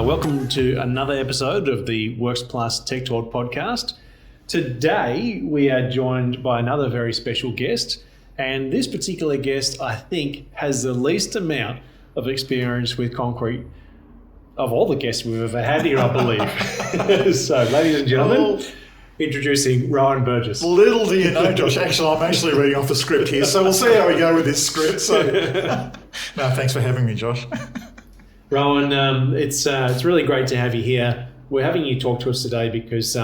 Welcome to another episode of the Works Plus TechTalk podcast. Today, we are joined by another very special guest, and this particular guest, I think, has the least amount of experience with concrete of all the guests we've ever had here, I believe. So, ladies and gentlemen, introducing Rohan Burgess. Little do you know, Josh, I'm actually reading off a script here, so we'll see how we go with this script. So, no, thanks for having me, Josh. Rohan, it's really great to have you here. We're having you talk to us today because,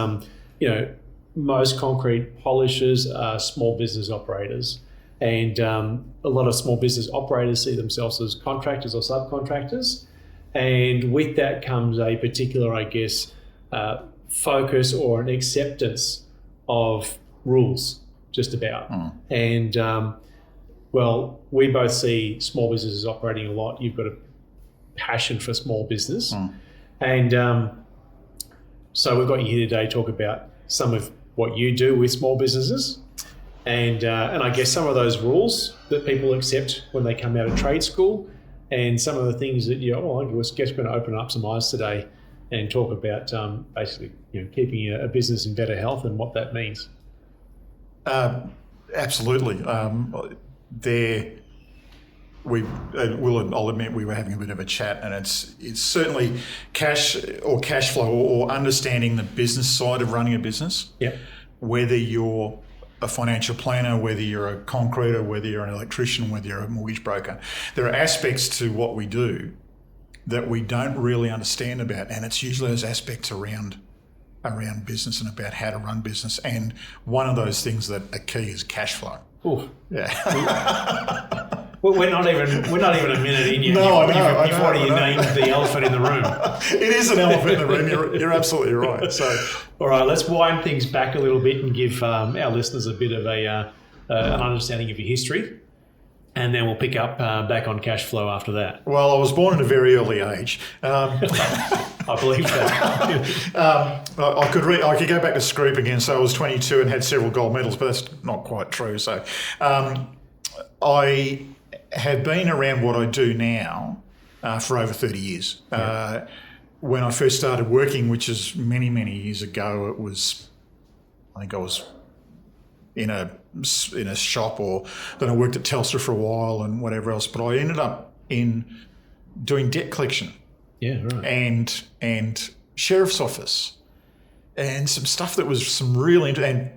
most concrete polishers are small business operators, and a lot of small business operators see themselves as contractors or subcontractors, and with that comes a particular, focus or an acceptance of rules, just about. And, we both see small businesses operating a lot. You've got a passion for small business. And so we've got you here today to talk about some of what you do with small businesses and I guess some of those rules that people accept when they come out of trade school and some of the things that I guess we're going to open up some eyes today and talk about keeping a business in better health and what that means. Absolutely. I'll admit we were having a bit of a chat, and it's certainly cash flow or understanding the business side of running a business. Yep. Whether you're a financial planner, whether you're a concreter, whether you're an electrician, whether you're a mortgage broker, there are aspects to what we do that we don't really understand about, and it's usually those aspects around business and about how to run business. And one of those things that are key is cash flow. Ooh. Yeah. Well, we're not even a minute in yet. No, You've already named the elephant in the room. It is an elephant in the room. You're absolutely right. So, all right, let's wind things back a little bit and give our listeners a bit of an understanding of your history, and then we'll pick up back on cash flow after that. Well, I was born at a very early age. I believe that. I could go back to Scroop again. So I was 22 and had several gold medals, but that's not quite true. So I have been around what I do now for over 30 years. Yeah. When I first started working, which is many, many years ago, I think I was in a shop, or then I worked at Telstra for a while and whatever else. But I ended up in doing debt collection. Yeah, right. And sheriff's office and some stuff that was some really interesting.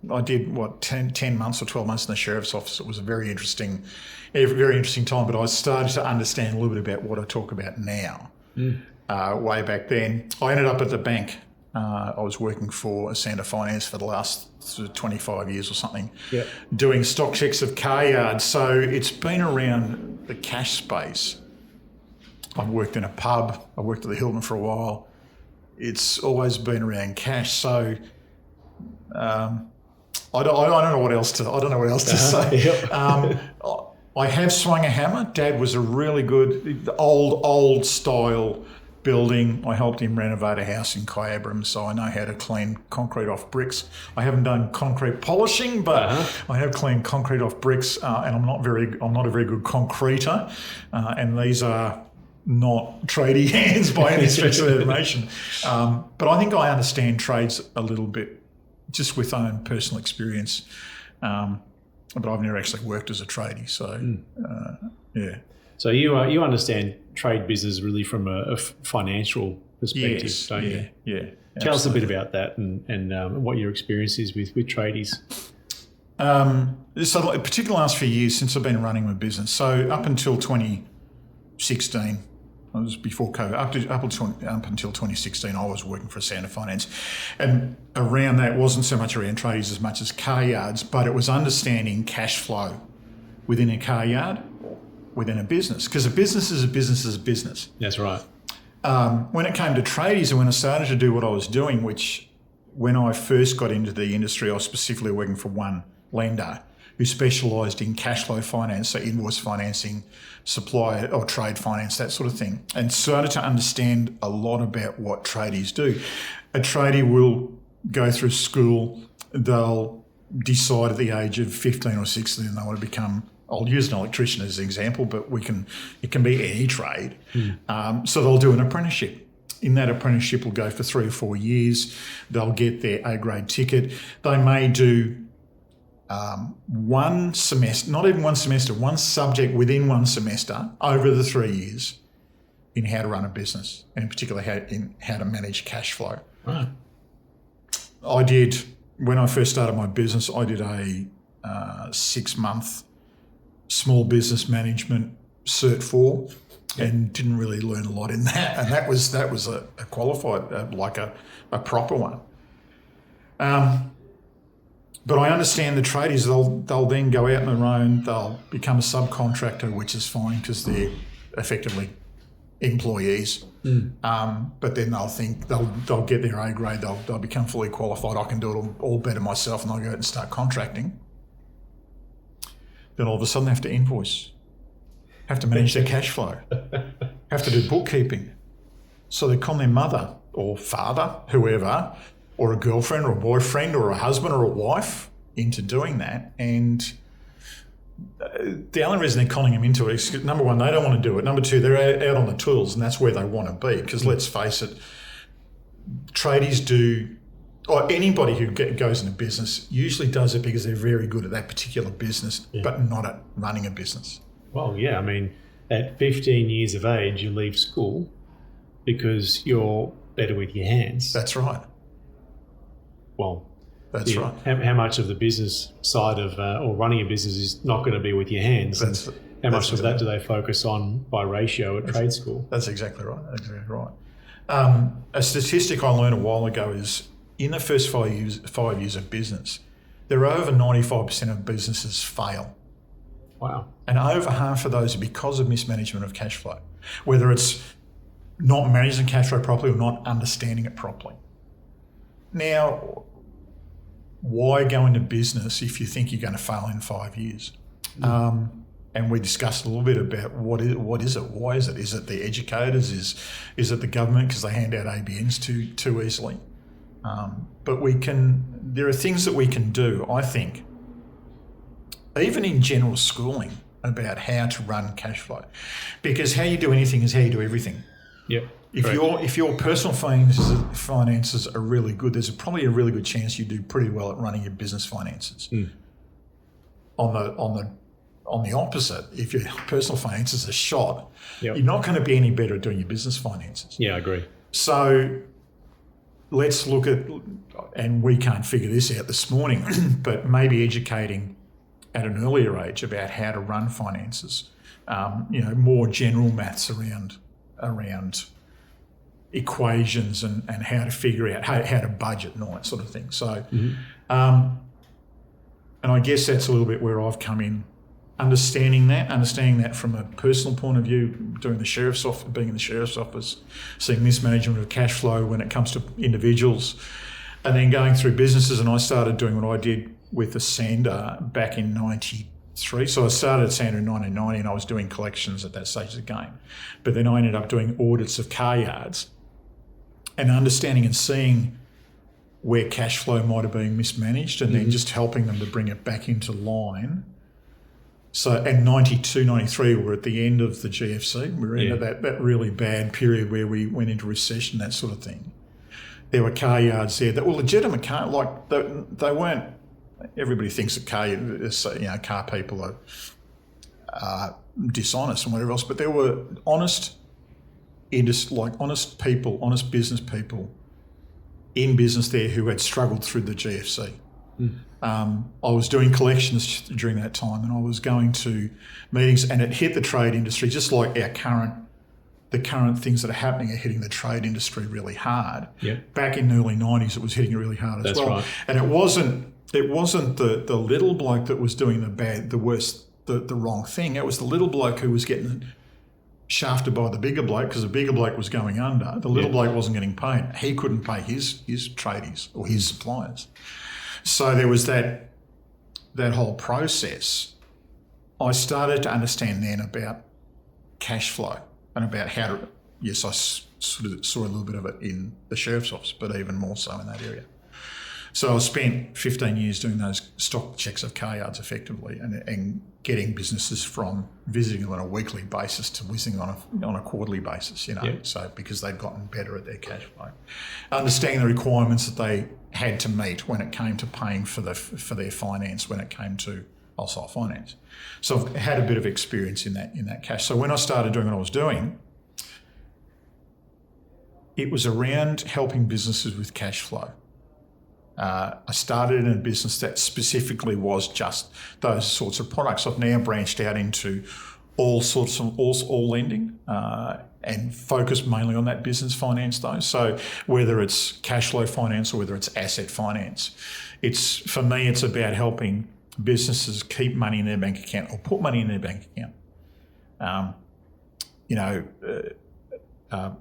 I did 10 months or 12 months in the sheriff's office. It was a very interesting time, but I started to understand a little bit about what I talk about now. Way back then, I ended up at the bank. I was working for Ascender Finance for the last 25 years or something, doing stock checks of car yards. So it's been around the cash space. I've worked in a pub. I worked at the Hilton for a while. It's always been around cash. So I don't know what else to say. Yep. I have swung a hammer. Dad was a really good old style building. I helped him renovate a house in Kyabram, so I know how to clean concrete off bricks. I haven't done concrete polishing, but I have cleaned concrete off bricks, and I'm not a very good concreter, and these are not tradie hands by any stretch of the imagination. But I think I understand trades a little bit, just with own personal experience. But I've never actually worked as a tradie, so yeah. So you understand trade business really from a financial perspective, don't you? Yeah. Tell us a bit about that and what your experience is with tradies. So particularly the last few years since I've been running my business, so up until 2016, it was before COVID, up until 2016, I was working for Ascender Finance. And around that wasn't so much around trades as much as car yards, but it was understanding cash flow within a car yard, within a business. Because a business is a business is a business. That's right. When it came to tradies and when I started to do what I was doing, which when I first got into the industry, I was specifically working for one lender who specialised in cash flow finance, so invoice financing, supply or trade finance, that sort of thing, and started to understand a lot about what tradies do. A tradie will go through school, they'll decide at the age of 15 or 16 they want to become, I'll use an electrician as an example, but it can be any trade. So they'll do an apprenticeship. in that apprenticeship will go for 3 or 4 years. They'll get their A-grade ticket. They may do one semester, not even one semester, one subject within one semester over the 3 years in how to run a business, and in particular how to manage cash flow. Right. When I first started my business, I did a 6-month small business management Cert 4, and didn't really learn a lot in that. And that was a qualified, like a proper one. But I understand the tradies, they'll then go out on their own, they'll become a subcontractor, which is fine because they're effectively employees. But then they'll think they'll get their A grade, they'll become fully qualified. I can do it all better myself, and they'll go out and start contracting. Then all of a sudden they have to invoice, have to manage their cash flow, have to do bookkeeping. So they con their mother or father, whoever, or a girlfriend or a boyfriend or a husband or a wife into doing that. And the only reason they're conning them into it is, number one, they don't want to do it. Number two, they're out on the tools, and that's where they want to be. Because let's face it, tradies do, or anybody who goes into business usually does it because they're very good at that particular business, but not at running a business. Well, yeah, I mean, at 15 years of age, you leave school because you're better with your hands. That's right. Well, that's right. How much of the business side of or running a business is not going to be with your hands? How much of that do they focus on by ratio at trade school? That's exactly right. Exactly right. A statistic I learned a while ago is in the first 5 years of business, there are over 95% of businesses fail. Wow. And over half of those are because of mismanagement of cash flow, whether it's not managing cash flow properly or not understanding it properly. Now, why go into business if you think you're going to fail in 5 years? And we discussed a little bit about what is it? Why is it? Is it the educators? Is it the government because they hand out ABNs too easily? But there are things that we can do, I think, even in general schooling, about how to run cash flow. Because how you do anything is how you do everything. Yep. If your personal finances are really good, there's probably a really good chance you do pretty well at running your business finances. On the opposite, if your personal finances are shot, you're not going to be any better at doing your business finances. Yeah, I agree. So let's look at, and we can't figure this out this morning, but maybe educating at an earlier age about how to run finances. More general maths around equations and how to figure out how to budget and all that sort of thing. So, and I guess that's a little bit where I've come in, understanding that from a personal point of view, being in the sheriff's office, seeing mismanagement of cash flow when it comes to individuals, and then going through businesses. And I started doing what I did with the Sander back in 93. So I started at Sander in 1990 and I was doing collections at that stage of the game. But then I ended up doing audits of car yards and understanding and seeing where cash flow might have been mismanaged and then just helping them to bring it back into line. So, and 92, 93, we were at the end of the GFC. We were into that really bad period where we went into recession, that sort of thing. There were car yards there that were legitimate they weren't. Everybody thinks that car people are dishonest and whatever else, but there were honest people, honest business people in business there who had struggled through the GFC. I was doing collections during that time, and I was going to meetings, and it hit the trade industry just like the current things that are happening are hitting the trade industry really hard. Back in the early 90s, it was hitting it really hard as well. Right. And it wasn't the little bloke that was doing the wrong thing. It was the little bloke who was getting shafted by the bigger bloke because the bigger bloke was going under. The little bloke wasn't getting paid. He couldn't pay his tradies or his suppliers. So there was that whole process. I started to understand then about cash flow and about how to, I sort of saw a little bit of it in the sheriff's office, but even more so in that area. So I spent 15 years doing those stock checks of car yards effectively and getting businesses from visiting them on a weekly basis to visiting on a quarterly basis, so because they'd gotten better at their cash flow. Understanding the requirements that they had to meet when it came to paying for their finance, when it came to wholesale finance. So I've had a bit of experience in that cash. So when I started doing what I was doing, it was around helping businesses with cash flow. I started in a business that specifically was just those sorts of products. I've now branched out into all sorts of all lending and focused mainly on that business finance though. So whether it's cash flow finance or whether it's asset finance, for me it's about helping businesses keep money in their bank account or put money in their bank account.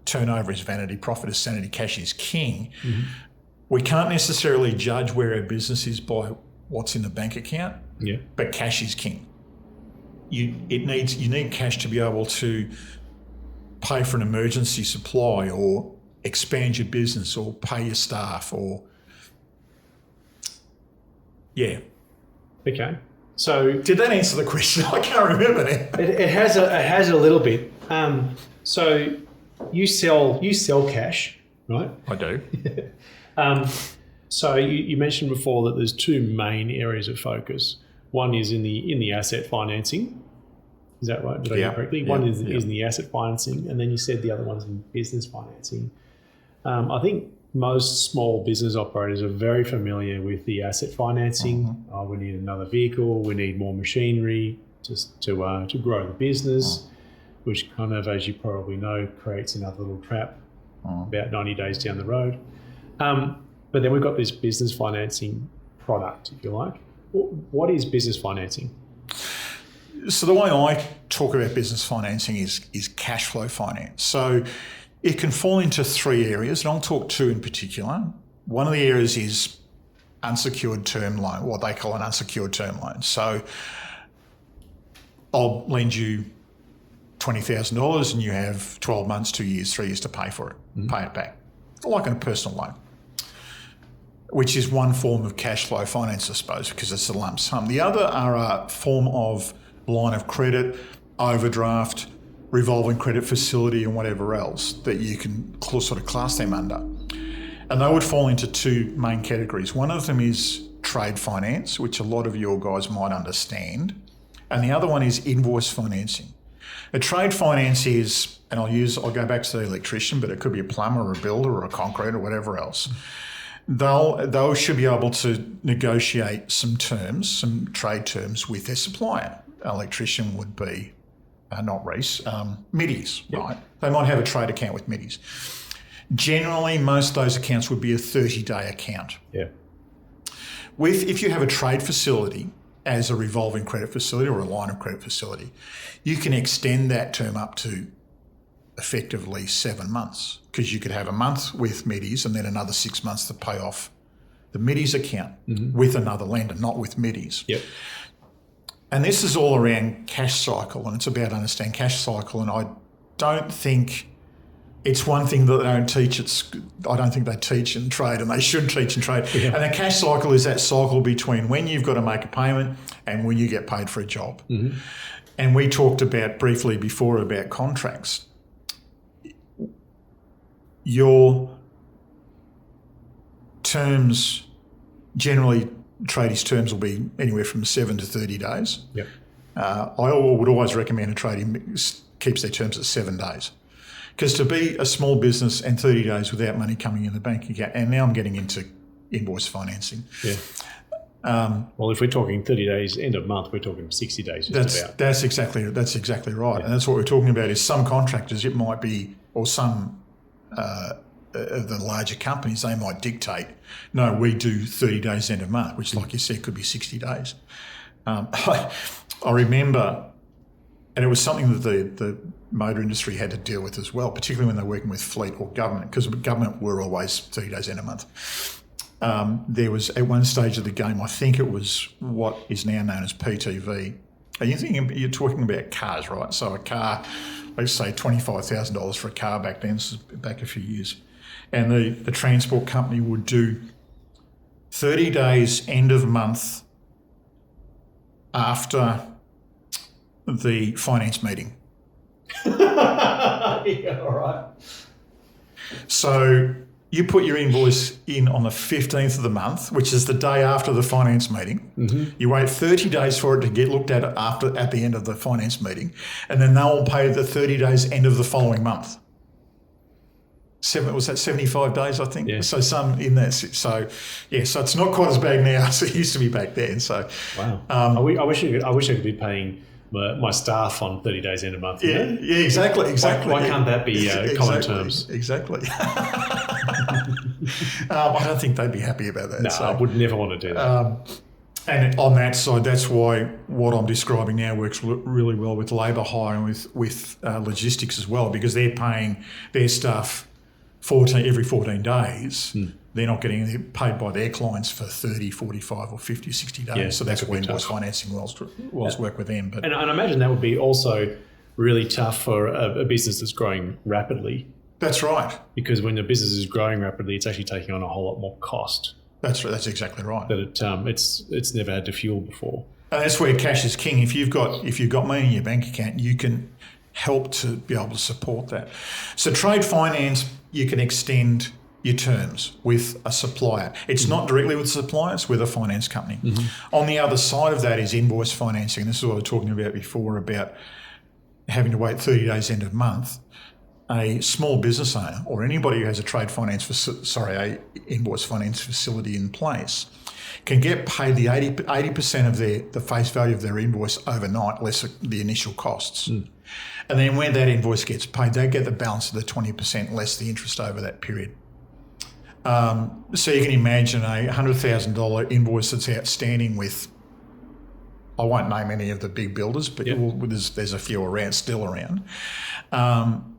Turnover is vanity, profit is sanity, cash is king. Mm-hmm. We can't necessarily judge where our business is by what's in the bank account, but cash is king. You need cash to be able to pay for an emergency supply or expand your business or pay your staff or Okay. So did that answer the question? I can't remember now. It has a little bit. So you sell cash, right? I do. So you mentioned before that there's two main areas of focus. One is in the asset financing. Is that right? Did I hear correctly? One is in the asset financing, and then you said the other one's in business financing. I think most small business operators are very familiar with the asset financing. We need another vehicle. We need more machinery to grow the business, which kind of, as you probably know, creates another little trap about 90 days down the road. But then we've got this business financing product, if you like. What is business financing? So the way I talk about business financing is cash flow finance. So it can fall into three areas, and I'll talk two in particular. One of the areas is unsecured term loan, what they call an unsecured term loan. So I'll lend you $20,000 and you have 12 months, 2 years, 3 years to pay for it, pay it back, like a personal loan, which is one form of cash flow finance, I suppose, because it's a lump sum. The other are a form of line of credit, overdraft, revolving credit facility and whatever else that you can sort of class them under. And they would fall into two main categories. One of them is trade finance, which a lot of your guys might understand. And the other one is invoice financing. A trade finance is, and I'll go back to the electrician, but it could be a plumber or a builder or a concrete or whatever else. They should be able to negotiate some trade terms with their supplier. An electrician would be, not Reece, Middies, right? They might have a trade account with Middies. Generally, most of those accounts would be a 30-day account. Yeah. If you have a trade facility as a revolving credit facility or a line of credit facility, you can extend that term up to effectively 7 months, because you could have a month with Middies and then another 6 months to pay off the Middies account with another lender, not with Middies. Yep. And this is all around cash cycle, and it's about understanding cash cycle. And I don't think it's one thing that they don't teach. I don't think they teach in trade, and they should teach in trade. Yeah. And a cash cycle is that cycle between when you've got to make a payment and when you get paid for a job. Mm-hmm. And we talked briefly before about contracts. Your terms, generally, tradies' terms will be anywhere from 7 to 30 days. Yep. I would always recommend a tradie keeps their terms at 7 days. Because to be a small business and 30 days without money coming in the bank account, and now I'm getting into invoice financing. Yeah. Well, if we're talking 30 days, end of month, we're talking 60 days. That's exactly right. Yeah. And that's what we're talking about is some contractors, it might be, or some the larger companies, they might dictate, no, we do 30 days end of month, which, like you said, could be 60 days. I remember, and it was something that the motor industry had to deal with as well, particularly when they're working with fleet or government, because government were always 30 days end of month. There was, at one stage of the game, I think it was what is now known as PTV. You're talking about cars, right? So a car, let's say $25,000 for a car back then, this is back a few years. And the transport company would do 30 days end of month after the finance meeting. Yeah, all right. So you put your invoice in on the 15th of the month, which is the day after the finance meeting. Mm-hmm. You wait 30 days for it to get looked at at the end of the finance meeting, and then they'll pay the 30 days end of the following month. Was that 75 days, I think? Yeah. So some in there. So it's not quite as bad now as it used to be back then. So wow. I wish I could be paying my staff on 30 days end of month. Yeah, exactly. Why can't that be common terms? Exactly. I don't think they'd be happy about that. No, I would never want to do that. And on that side, that's why what I'm describing now works really well with labour hire and with logistics as well, because they're paying their staff every 14 days. They're not getting paid by their clients for 30, 45 or 50 or 60 days. Yeah, so that's where invoice financing will work with them. But and I imagine that would be also really tough for a business that's growing rapidly. That's right. Because when the business is growing rapidly, it's actually taking on a whole lot more cost. That's right. That's exactly right. That it's never had to fuel before. And that's where cash is king. If you've got money in your bank account, you can help to be able to support that. So trade finance, you can extend your terms with a supplier. It's not directly with a supplier, it's with a finance company. On the other side of that is invoice financing. This is what I was talking about before, about having to wait 30 days end of month. A small business owner or anybody who has a invoice finance facility in place can get paid the 80% of the face value of their invoice overnight, less the initial costs. And then when that invoice gets paid, they get the balance of the 20% less the interest over that period. So you can imagine a $100,000 invoice that's outstanding with, I won't name any of the big builders, but there's a few still around. And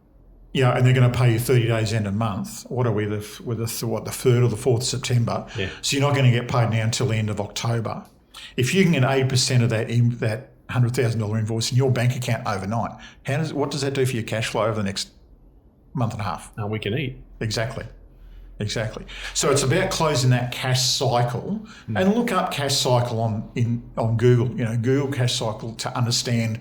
they're going to pay you 30 days end of month. What are we, the 3rd or the 4th of September? Yeah. So you're not going to get paid now until the end of October. If you can get 80% of that $100,000 invoice in your bank account overnight, what does that do for your cash flow over the next month and a half? We can eat. Exactly. So it's about closing that cash cycle, and look up cash cycle on Google. Google cash cycle to understand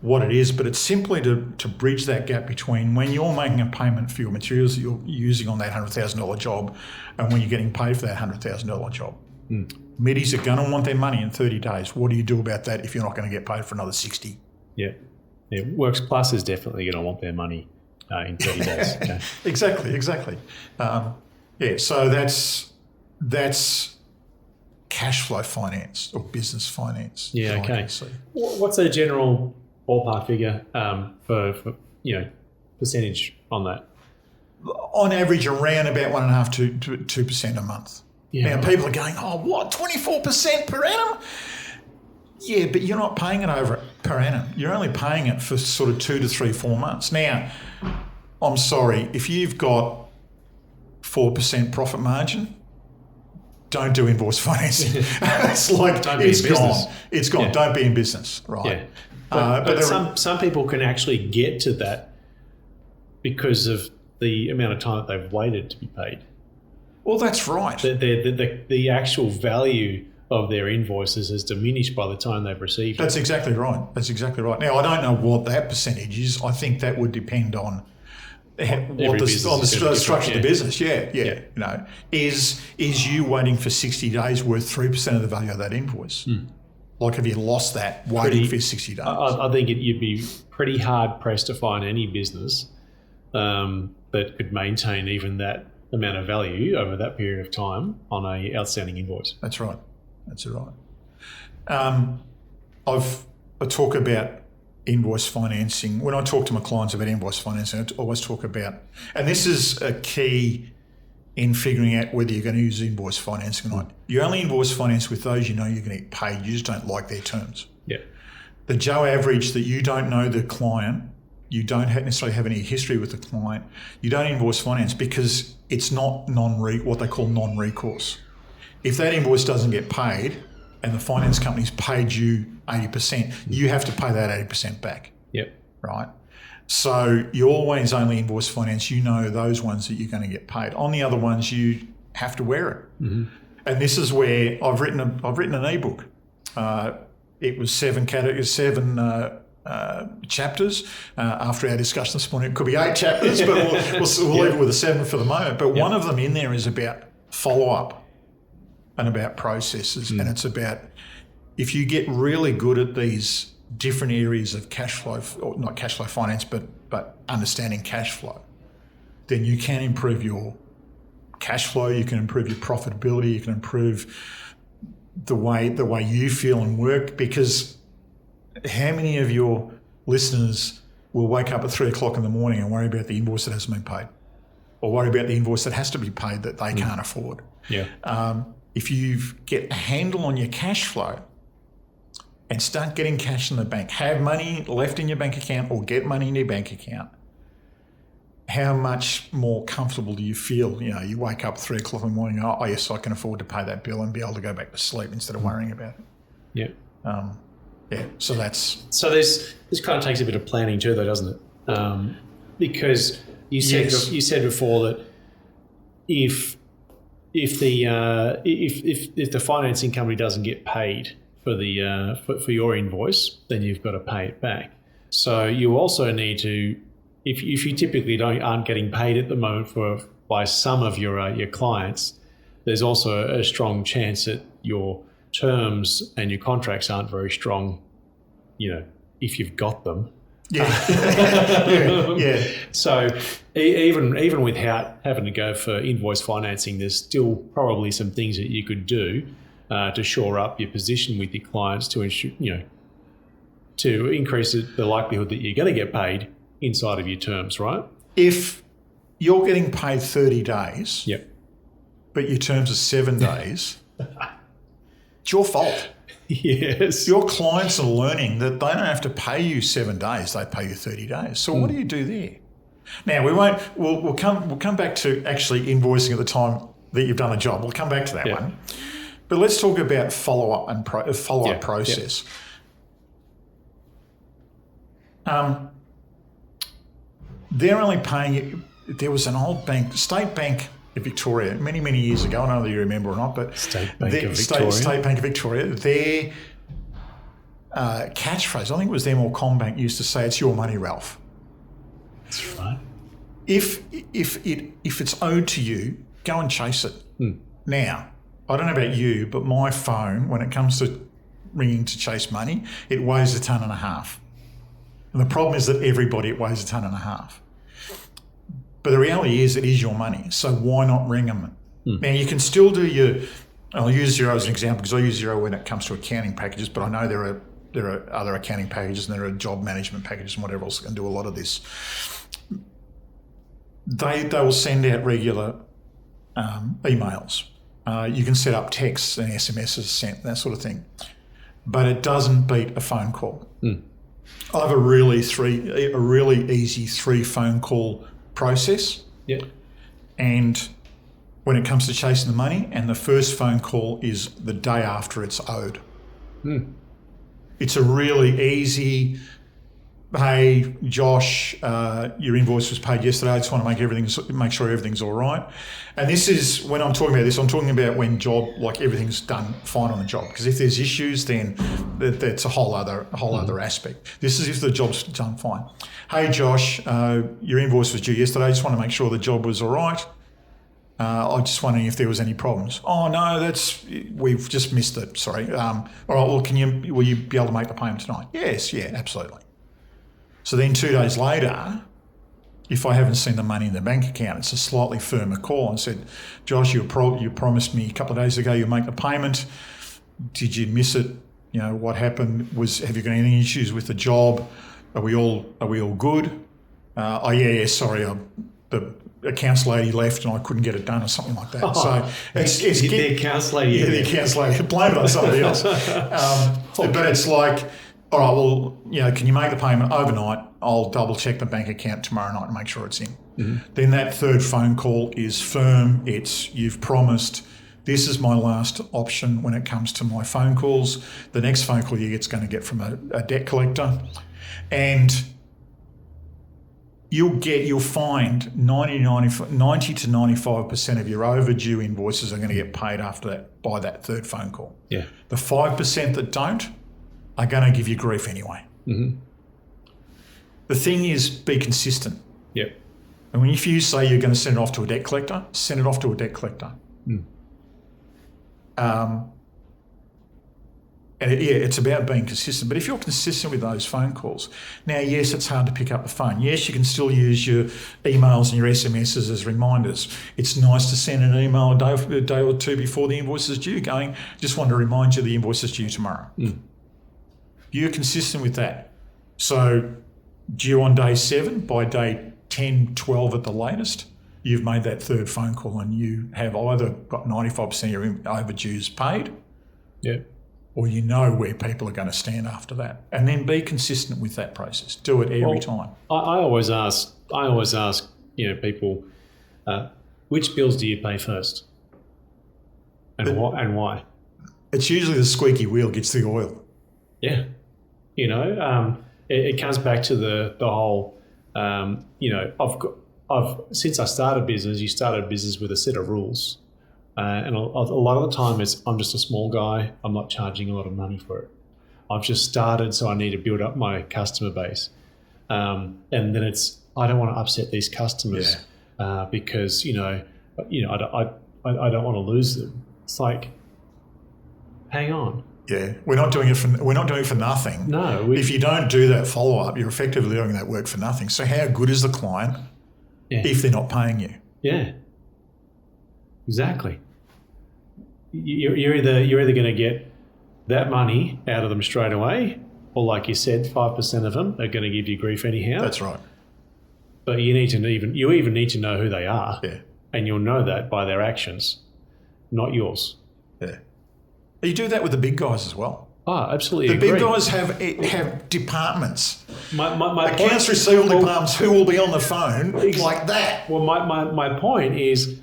what it is, but it's simply to bridge that gap between when you're making a payment for your materials that you're using on that $100,000 job and when you're getting paid for that $100,000 job. Middies are going to want their money in 30 days. What do you do about that if you're not going to get paid for another 60? Yeah. Works Plus is definitely going to want their money in 30 days. Okay. Exactly. So that's cash flow finance or business finance. Yeah, okay. What's a general ballpark figure for percentage on that? On average, around about 1.5% to 2% a month. Yeah, now, people are going, 24% per annum? Yeah, but you're not paying it over per annum. You're only paying it for sort of 2 to 3, 4 months. Now, I'm sorry, if you've got 4% profit margin, don't do invoice financing. It's like, it's gone. It's gone. Yeah. Don't be in business, right? Yeah. But some people can actually get to that because of the amount of time that they've waited to be paid. Well, that's right. The actual value of their invoices has diminished by the time they've received it. That's exactly right. Now, I don't know what that percentage is. I think that would depend on the structure of the business. Yeah. Is you waiting for 60 days worth 3% of the value of that invoice? Like, have you lost that waiting for 60 days? I think you'd be pretty hard pressed to find any business that could maintain even that amount of value over that period of time on a outstanding invoice. That's right. I talk about invoice financing. When I talk to my clients about invoice financing, I always talk about, and this is a key in figuring out whether you're going to use invoice financing or not. You only invoice finance with those you know you're going to get paid. You just don't like their terms. Yeah. The Joe average that you don't know the client, you don't necessarily have any history with the client, you don't invoice finance because it's not what they call non-recourse. If that invoice doesn't get paid and the finance company's paid you 80%, you have to pay that 80% back. Yep. Right? So you always only invoice finance, those ones that you're going to get paid. On the other ones, you have to wear it. And this is where I've written an ebook. It was seven chapters. After our discussion this morning, it could be 8 chapters, but we'll leave it with a 7 for the moment. But one of them in there is about follow-up and about processes. And it's about, if you get really good at these different areas of cash flow, or not cash flow finance, but understanding cash flow, then you can improve your cash flow, you can improve your profitability, you can improve the way you feel and work. Because how many of your listeners will wake up at 3 o'clock in the morning and worry about the invoice that hasn't been paid, or worry about the invoice that has to be paid that they can't afford? Yeah. If you get a handle on your cash flow and start getting cash in the bank, have money left in your bank account or get money in your bank account, how much more comfortable do you feel? You know, you wake up at 3 o'clock in the morning, oh yes, I can afford to pay that bill and be able to go back to sleep instead of worrying about it. Yeah. So that's... So this kind of takes a bit of planning too, though, doesn't it? Because you said before that if the financing company doesn't get paid for for your invoice, then you've got to pay it back. So you also need to, if you typically aren't getting paid at the moment by some of your clients, there's also a strong chance that your terms and your contracts aren't very strong, you know, if you've got them. Yeah. So even without having to go for invoice financing, there's still probably some things that you could do to shore up your position with your clients to ensure, you know, to increase the likelihood that you're going to get paid inside of your terms, right? If you're getting paid 30 days, yep, but your terms are 7 days, it's your fault. Yes. Your clients are learning that they don't have to pay you 7 days; they pay you 30 days. So what do you do there? Now we'll come back to actually invoicing at the time that you've done a job. We'll come back to that one. But let's talk about follow-up and follow-up process. They're only paying you. There was an old bank, State Bank of Victoria, many years ago. I don't know whether you remember or not, but State Bank of Victoria. State Bank of Victoria. Their catchphrase, I think it was them or CommBank, used to say, "It's your money, Ralph." That's right. If it's owed to you, go and chase it. Now, I don't know about you, but my phone, when it comes to ringing to chase money, it weighs 1.5 tons. And the problem is that everybody, it weighs 1.5 tons. But the reality is, it is your money. So why not ring them? Now, you can still do I'll use Xero as an example because I use Xero when it comes to accounting packages, but I know there are other accounting packages and there are job management packages and whatever else that can do a lot of this. They will send out regular emails. You can set up texts and SMSs sent, that sort of thing. But it doesn't beat a phone call. I have a really easy 3 phone call process. Yeah. And when it comes to chasing the money, and the first phone call is the day after it's owed. It's a really easy, hey, Josh, your invoice was paid yesterday. I just want to make sure everything's all right. And this is, when I'm talking about this, I'm talking about when everything's done fine on the job. Because if there's issues, then that's a whole other aspect. This is if the job's done fine. Hey, Josh, your invoice was due yesterday. I just want to make sure the job was all right. I'm just wondering if there was any problems. Oh no, we've just missed it. Sorry. All right. Well, will you be able to make the payment tonight? Yes. Yeah. Absolutely. So then 2 days later, if I haven't seen the money in the bank account, it's a slightly firmer call and said, Josh, you promised me a couple of days ago you'll make the payment. Did you miss it? You know, what happened? Have you got any issues with the job? Are we all good? Sorry, the accounts lady left and I couldn't get it done or something like that. So it's the accounts lady. Yeah, the accounts lady. Blame it on somebody else. But it's like, all right, well, you know, can you make the payment overnight? I'll double check the bank account tomorrow night and make sure it's in. Then that third phone call is firm. You've promised. This is my last option when it comes to my phone calls. The next phone call you get's going to get from a debt collector. And you'll find 90 to 95% of your overdue invoices are going to get paid after that by that third phone call. Yeah. The 5% that don't are going to give you grief anyway. Mm-hmm. The thing is, be consistent. Yep. And if you say you're going to send it off to a debt collector, send it off to a debt collector. Mm. It's about being consistent. But if you're consistent with those phone calls, now, yes, it's hard to pick up the phone. Yes, you can still use your emails and your SMSs as reminders. It's nice to send an email a day or two before the invoice is due going, just want to remind you the invoice is due tomorrow. Mm. You're consistent with that. So due on day 7, by day 10, 12 at the latest, you've made that third phone call and you have either got 95% of your overdues paid, or you know where people are going to stand after that. And then be consistent with that process. Do it every time. I always ask people, which bills do you pay first? And why? It's usually the squeaky wheel gets the oil. Yeah. It comes back to the whole, since I started business, you started business with a set of rules. And a lot of the time I'm just a small guy. I'm not charging a lot of money for it. I've just started, so I need to build up my customer base. And then I don't want to upset these customers because, I don't want to lose them. It's like, hang on. Yeah, we're not doing it for nothing. No. If you don't do that follow-up, you're effectively doing that work for nothing. So how good is the client if they're not paying you? Yeah. Exactly. You're either going to get that money out of them straight away, or like you said, 5% of them are going to give you grief anyhow. That's right. But you even need to know who they are, and you'll know that by their actions, not yours. Yeah. You do that with the big guys as well. Oh, absolutely. The big guys have departments. My accounts receivable departments who will be on the phone like that. Well, my point is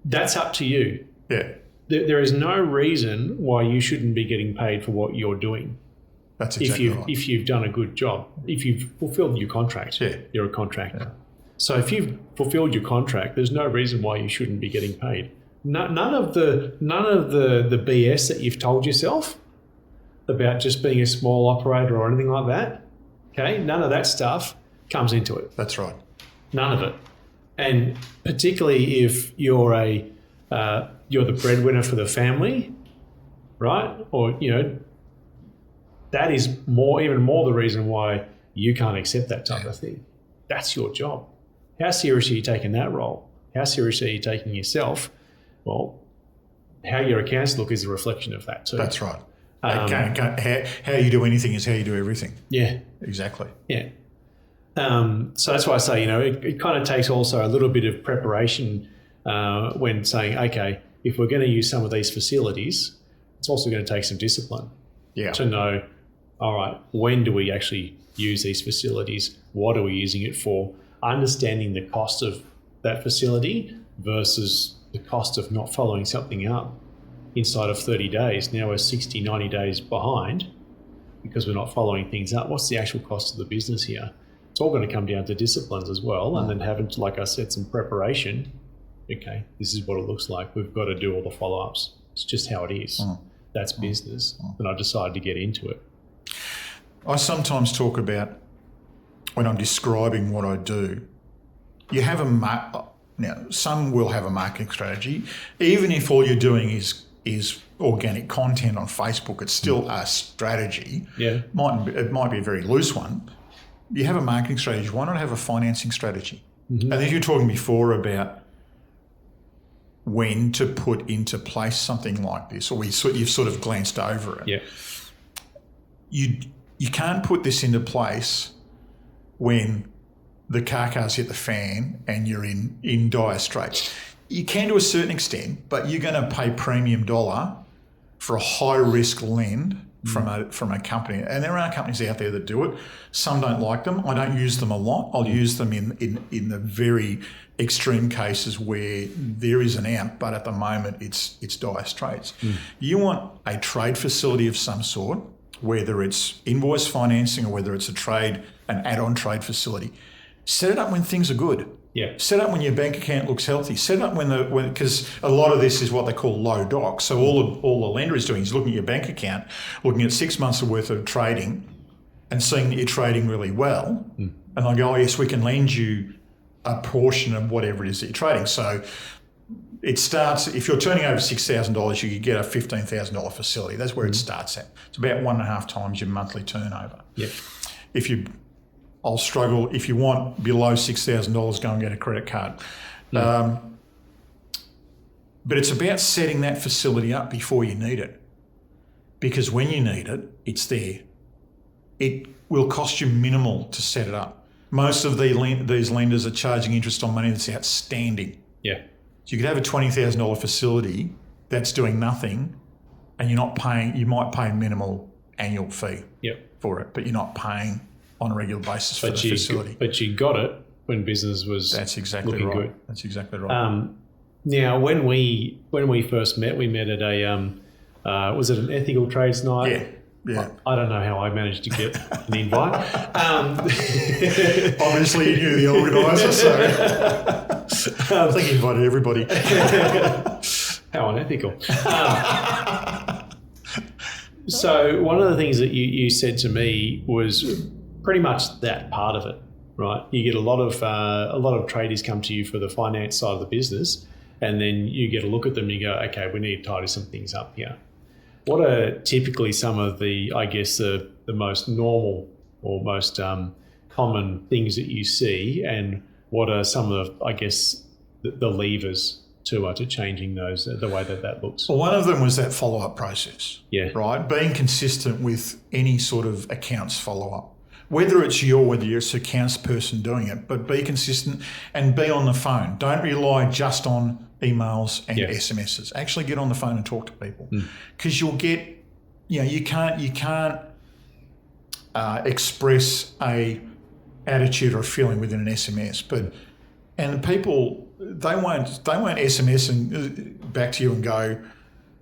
that's up to you. Yeah. There is no reason why you shouldn't be getting paid for what you're doing. That's exactly right. If you've done a good job, if you've fulfilled your contract, you're a contractor. Yeah. So if you've fulfilled your contract, there's no reason why you shouldn't be getting paid. None of the BS that you've told yourself about just being a small operator or anything like that. Okay, none of that stuff comes into it. That's right. None of it, and particularly if you're you're the breadwinner for the family, right? Or that is even more the reason why you can't accept that type of thing. That's your job. How seriously are you taking that role? How seriously are you taking yourself? Well, how your accounts look is a reflection of that too. That's right. How you do anything is how you do everything. Yeah. Exactly. Yeah. So that's why I say, it kind of takes also a little bit of preparation when saying, okay, if we're going to use some of these facilities, it's also going to take some discipline to know, all right, when do we actually use these facilities? What are we using it for? Understanding the cost of that facility versus the cost of not following something up inside of 30 days. Now we're 60, 90 days behind because we're not following things up. What's the actual cost of the business here? It's all going to come down to disciplines as well. And then having, like I said, some preparation. Okay, this is what it looks like. We've got to do all the follow-ups. It's just how it is. That's business. And I decided to get into it. I sometimes talk about, when I'm describing what I do, you have now, some will have a marketing strategy. Even if all you're doing is organic content on Facebook, it's still a strategy. Yeah. It might be a very loose one. You have a marketing strategy. Why not have a financing strategy? Mm-hmm. And then you're talking before about when to put into place something like this, or you've sort of glanced over it. Yeah. You can't put this into place when the cars hit the fan and you're in dire straits. You can to a certain extent, but you're going to pay premium dollar for a high risk lend from a company. And there are companies out there that do it. Some don't like them. I don't use them a lot. I'll use them in the very extreme cases where there is an out, but at the moment it's dire straits. You want a trade facility of some sort whether it's invoice financing or whether it's an add-on trade facility, set it up when things are good. Yeah. Set up when your bank account looks healthy. Set up because a lot of this is what they call low doc. So all the lender is doing is looking at your bank account, looking at 6 months worth of trading, and seeing that you're trading really well. And they go, oh yes, we can lend you a portion of whatever it is that you're trading. So it starts, if you're turning over $6,000, you could get a $15,000 facility. That's where it starts at. It's about 1.5 times your monthly turnover. Yep. I'll struggle. If you want below $6,000, go and get a credit card. But it's about setting that facility up before you need it. Because when you need it, it's there. It will cost you minimal to set it up. Most of these lenders are charging interest on money that's outstanding. Yeah. So you could have a $20,000 facility that's doing nothing, and you're not paying. You might pay a minimal annual fee for it, but you're not paying on a regular basis for the facility. But you got it when business was looking good. That's exactly right. Now, when we first met, we met at a was it an ethical trades night? Yeah. I don't know how I managed to get an invite. Obviously, you knew the organiser, so I think you invited everybody. How unethical. So one of the things that you said to me was pretty much that part of it, right? You get a lot of tradies come to you for the finance side of the business, and then you get a look at them and you go, okay, we need to tidy some things up here. What are typically some of the, I guess, the most normal or most common things that you see, and what are some of, I guess, the levers to changing those, the way that looks? Well, one of them was that follow-up process. Yeah. Right? Being consistent with any sort of accounts follow-up. Whether it's you or whether you're an accounts person doing it, but be consistent and be on the phone. Don't rely just on emails and SMSs. Actually get on the phone and talk to people, because you'll get, you can't express a attitude or a feeling within an SMS, and the people, they won't SMS and back to you and go,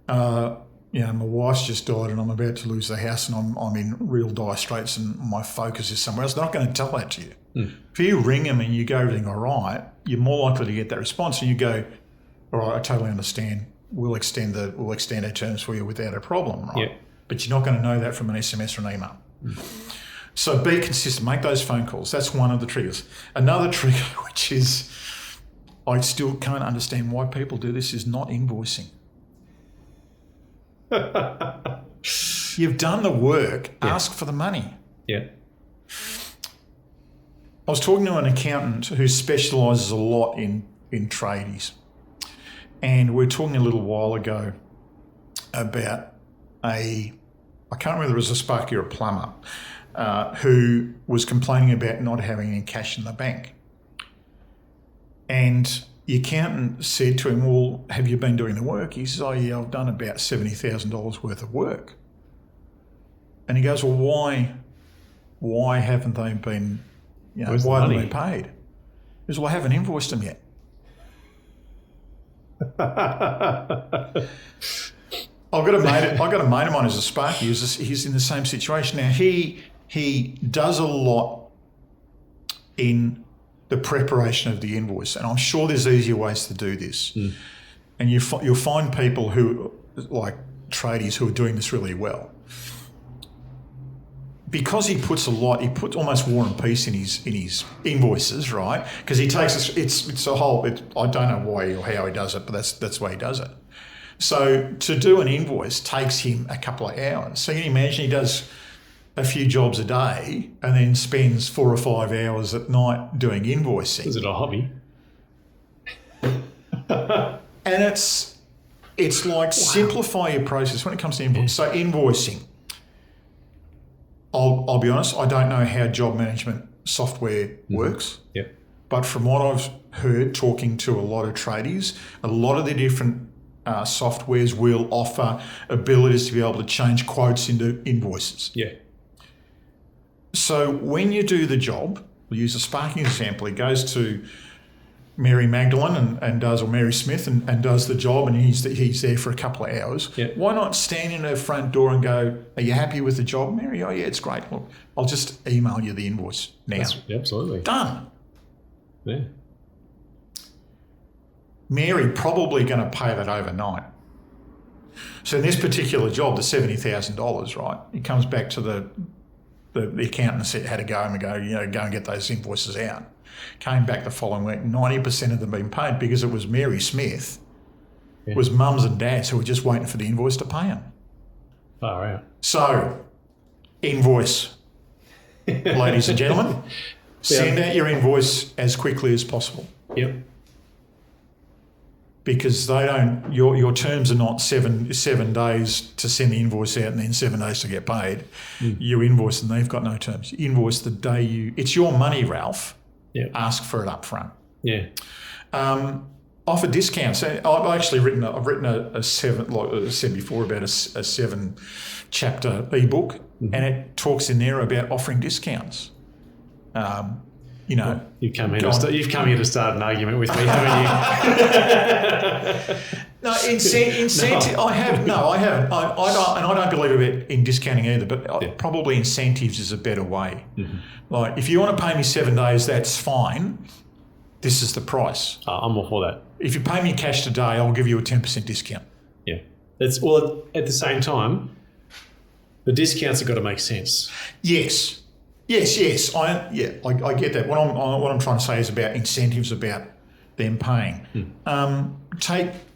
my wife's just died and I'm about to lose the house and I'm in real dire straits and my focus is somewhere else. They're not going to tell that to you. If you ring them and you go, everything all right, you're more likely to get that response, and you go, all right, I totally understand. We'll extend our terms for you without a problem, right? Yep. But you're not going to know that from an SMS or an email. So be consistent. Make those phone calls. That's one of the triggers. Another trigger, which is, I still can't understand why people do this, is not invoicing. You've done the work. Ask for the money. Yeah. I was talking to an accountant who specialises a lot in tradies. And we were talking a little while ago about I can't remember whether it was a sparky or a plumber, who was complaining about not having any cash in the bank. And the accountant said to him, well, have you been doing the work? He says, oh yeah, I've done about $70,000 worth of work. And he goes, well, why haven't they been, why haven't they paid? He goes, well, I haven't invoiced them yet. I've got a mate of mine who's a Sparky. He's in the same situation now. He does a lot in the preparation of the invoice, and I'm sure there's easier ways to do this. And you'll find people who, like tradies, who are doing this really well. Because he puts almost War and Peace in his invoices, right? Because he takes it's a whole. I don't know why or how he does it, but that's the way he does it. So to do an invoice takes him a couple of hours. So you can imagine he does a few jobs a day and then spends 4 or 5 hours at night doing invoicing. Is it a hobby? And it's like simplify your process when it comes to invoicing. So invoicing. I'll be honest, I don't know how job management software works. Yep. But from what I've heard talking to a lot of tradies, a lot of the different softwares will offer abilities to be able to change quotes into invoices. Yeah. So when you do the job, we'll use a sparking example, he goes to Mary Magdalene and does, or Mary Smith and does the job, and he's there for a couple of hours. Yeah. Why not stand in her front door and go, "Are you happy with the job, Mary? Oh yeah, it's great. Look, I'll just email you the invoice now." Absolutely. Done. Yeah. Mary probably going to pay that overnight. So in this particular job, the $70,000, right? It comes back to the accountant said had to go and go and get those invoices out. Came back the following week, 90% of them been paid because it was Mary Smith. Yeah. It was mums and dads who were just waiting for the invoice to pay them. Far out. So, invoice, ladies and gentlemen, send out your invoice as quickly as possible. Yep. Because they don't. Your terms are not seven days to send the invoice out and then 7 days to get paid. You invoice and they've got no terms. You invoice the day it's your money, Ralph. Yeah. Ask for it up front. Yeah. Offer discounts. I've actually written a 7, like I said before, about a 7-chapter ebook, and it talks in there about offering discounts. You've come here to start an argument with me, haven't you? No, incentive. I haven't. I don't believe in discounting either. But probably incentives is a better way. Mm-hmm. Like, if you want to pay me 7 days, that's fine. This is the price. I'm all for that. If you pay me cash today, I'll give you a 10% discount. Yeah. At the same time, the discounts have got to make sense. Yes. I get that. What I'm trying to say is about incentives, about them paying.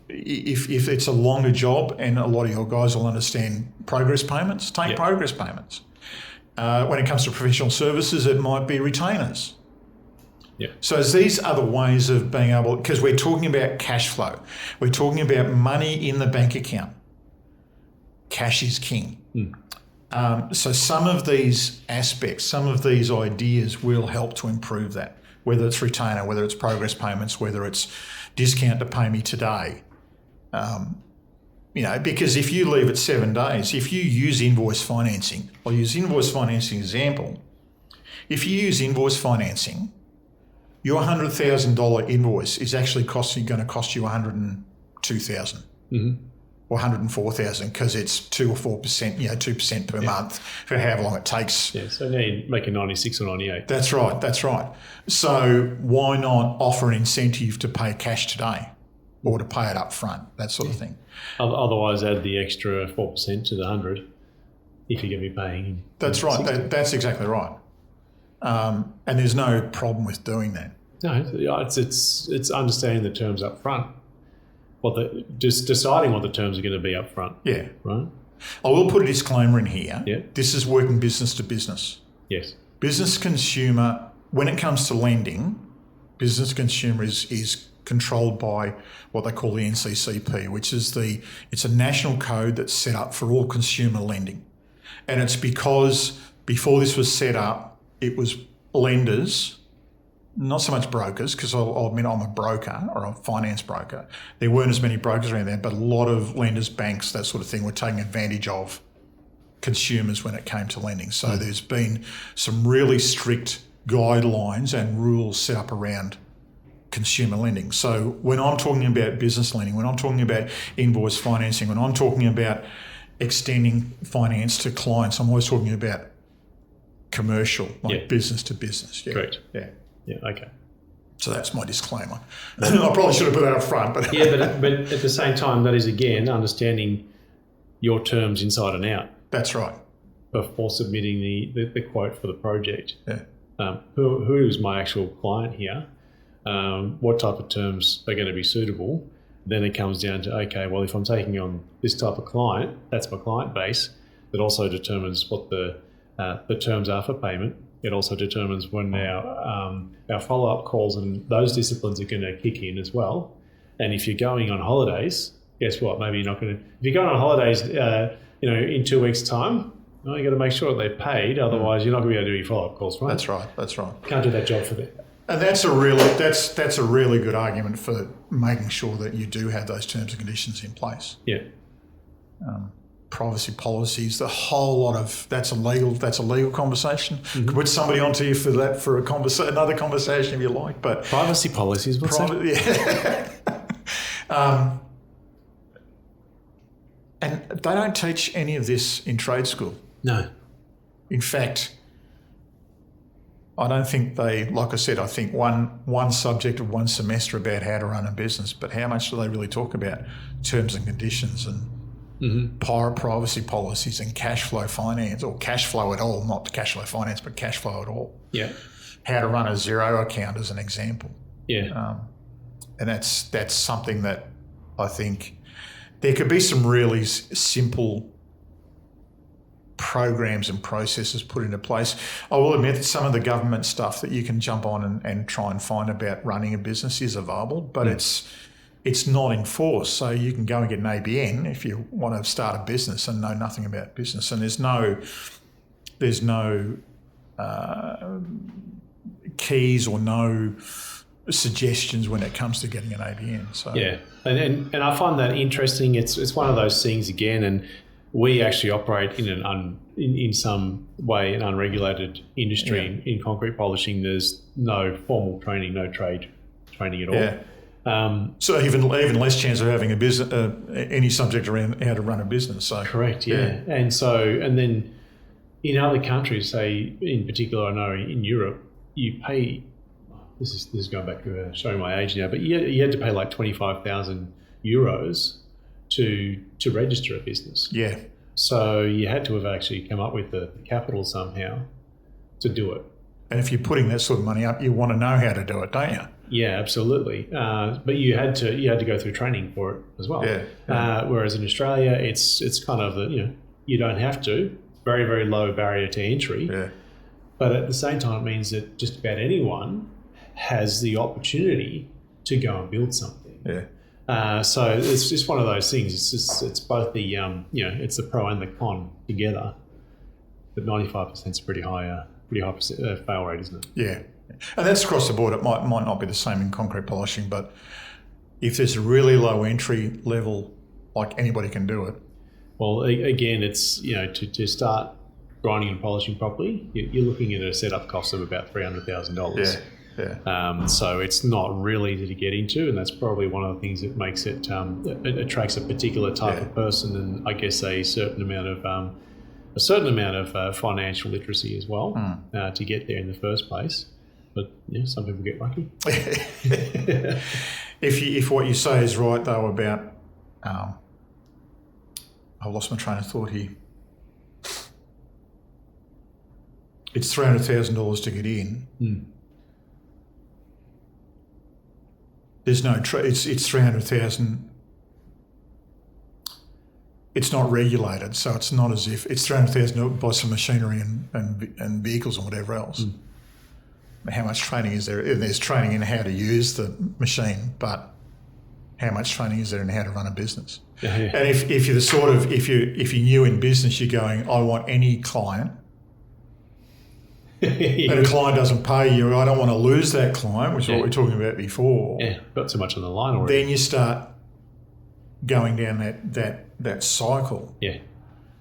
If it's a longer job, and a lot of your guys will understand progress payments, take progress payments. When it comes to professional services, it might be retainers. Yeah. So these are the ways of being able, because we're talking about cash flow. We're talking about money in the bank account. Cash is king. So some of these aspects, some of these ideas will help to improve that, whether it's retainer, whether it's progress payments, whether it's discount to pay me today. Because if you leave it 7 days, if you use invoice financing, I'll use invoice financing example. If you use invoice financing, your $100,000 invoice is actually going to cost you $102,000. Or $104,000 because it's 2 or 4%, 2% per month for however long it takes. Yeah, so now you're making 96 or 98. That's right. So why not offer an incentive to pay cash today or to pay it up front, that sort of thing. Otherwise, add the extra 4% to the 100 if you're going to be paying. That's right. That's exactly right. And there's no problem with doing that. No, it's understanding the terms up front. Just deciding what the terms are going to be up front. Yeah. Right? I will put a disclaimer in here. Yeah. This is working business to business. Yes. Business consumer, when it comes to lending, business consumer is controlled by what they call the NCCP, which is it's a national code that's set up for all consumer lending. And it's because before this was set up, it was lenders, not so much brokers, because I'll admit I'm a broker or a finance broker. There weren't as many brokers around there, but a lot of lenders, banks, that sort of thing, were taking advantage of consumers when it came to lending. So there's been some really strict guidelines and rules set up around consumer lending. So when I'm talking about business lending, when I'm talking about invoice financing, when I'm talking about extending finance to clients, I'm always talking about commercial, business to business. Yeah. Correct. Yeah. Yeah, okay. So that's my disclaimer. I probably should have put that up front. But but at the same time, that is, again, understanding your terms inside and out. That's right. Before submitting the quote for the project. Yeah. Who is my actual client here? What type of terms are going to be suitable? Then it comes down to, okay, well, if I'm taking on this type of client, that's my client base. That also determines what the terms are for payment. It also determines when our follow-up calls and those disciplines are going to kick in as well. And if you're going on holidays, guess what? Maybe you're not going to. If you're going on holidays, in 2 weeks' time, you got to make sure they're paid. Otherwise, you're not going to be able to do your follow-up calls, right? That's right. Can't do that job for them. And that's a really good argument for making sure that you do have those terms and conditions in place. Yeah. privacy policies, the whole lot of that's a legal conversation. Could put somebody onto you for that for another conversation if you like. But privacy policies, what's that? Yeah. And they don't teach any of this in trade school. No. In fact, I don't think like I said, I think one subject of one semester about how to run a business, but how much do they really talk about terms and conditions and privacy policies and cash flow finance, or cash flow at all, not cash flow finance, but cash flow at all. Yeah. How to run a zero account as an example. Yeah. And that's something that I think there could be some really simple programs and processes put into place. I will admit that some of the government stuff that you can jump on and try and find about running a business is available, but it's not enforced. So you can go and get an ABN if you want to start a business and know nothing about business. And there's no keys or no suggestions when it comes to getting an ABN. So yeah, and I find that interesting. It's one of those things again, and we actually operate in some way an unregulated industry in concrete polishing. There's no formal training, no trade training at all. Yeah. So even less chance of having a business, any subject around how to run a business. So correct, yeah. And then in other countries, say in particular, I know in Europe, you pay. This is going back to showing my age now, but you had to pay like 25,000 euros to register a business. Yeah. So you had to have actually come up with the capital somehow to do it. And if you're putting that sort of money up, you want to know how to do it, don't you? Yeah, absolutely. But you had to go through training for it as well. Yeah. Whereas in Australia, it's kind of you don't have to. Very, very low barrier to entry. Yeah. But at the same time, it means that just about anyone has the opportunity to go and build something. Yeah. So it's just one of those things. It's both the it's the pro and the con together. But 95% is pretty high fail rate, isn't it? Yeah, and that's across the board. It might not be the same in concrete polishing, but if there's a really low entry level, like anybody can do it. Well, again, it's to start grinding and polishing properly, you're looking at a setup cost of about $300,000. Yeah. So it's not really easy to get into, and that's probably one of the things that makes it attracts a particular type of person, and I guess a certain amount of financial literacy as well to get there in the first place. But some people get lucky. If what you say is right though about, I lost my train of thought here. It's $300,000 to get in. There's no it's $300,000. It's not regulated, so it's not as if it's $300,000 to buy some machinery and vehicles and whatever else. How much training is there? There's training in how to use the machine, but how much training is there in how to run a business? Yeah. And if you're the sort of if you're new in business, you're going, I want any client. And a client doesn't pay you, I don't want to lose that client, which is what we were talking about before. Yeah, got too much on the line already. Then you start going down that cycle. Yeah.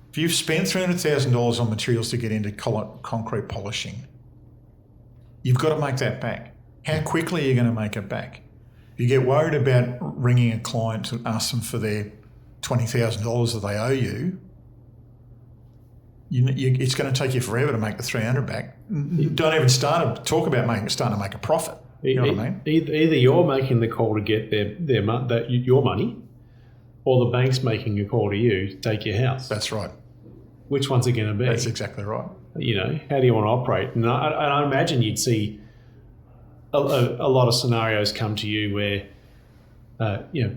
If you've spent $300,000 on materials to get into concrete polishing, you've got to make that back. How quickly are you going to make it back? If you get worried about ringing a client to ask them for their $20,000 that they owe you, it's going to take you forever to make the 300 back. Don't even starting to make a profit. You know what I mean? Either you're making the call to get your money, or the bank's making a call to you to take your house. That's right. Which one's it going to be? That's exactly right. How do you want to operate? And I imagine you'd see a lot of scenarios come to you where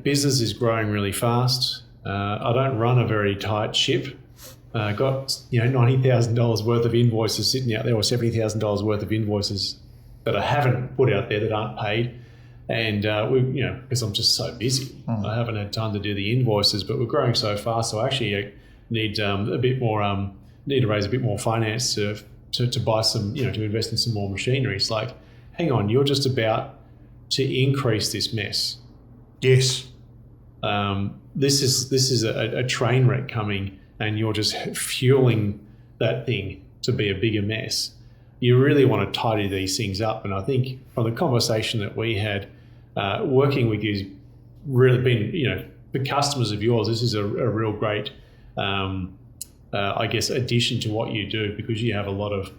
business is growing really fast. I don't run a very tight ship. Got $90,000 worth of invoices sitting out there, or $70,000 worth of invoices that I haven't put out there that aren't paid, and because I'm just so busy, I haven't had time to do the invoices. But we're growing so fast, so I actually need a bit more. Need to raise a bit more finance to buy some, to invest in some more machinery. It's like, hang on, you're just about to increase this mess. Yes. This is a train wreck coming and you're just fueling that thing to be a bigger mess. You really want to tidy these things up. And I think from the conversation that we had, working with you's really been, for customers of yours, this is a real great, addition to what you do, because you have a lot of,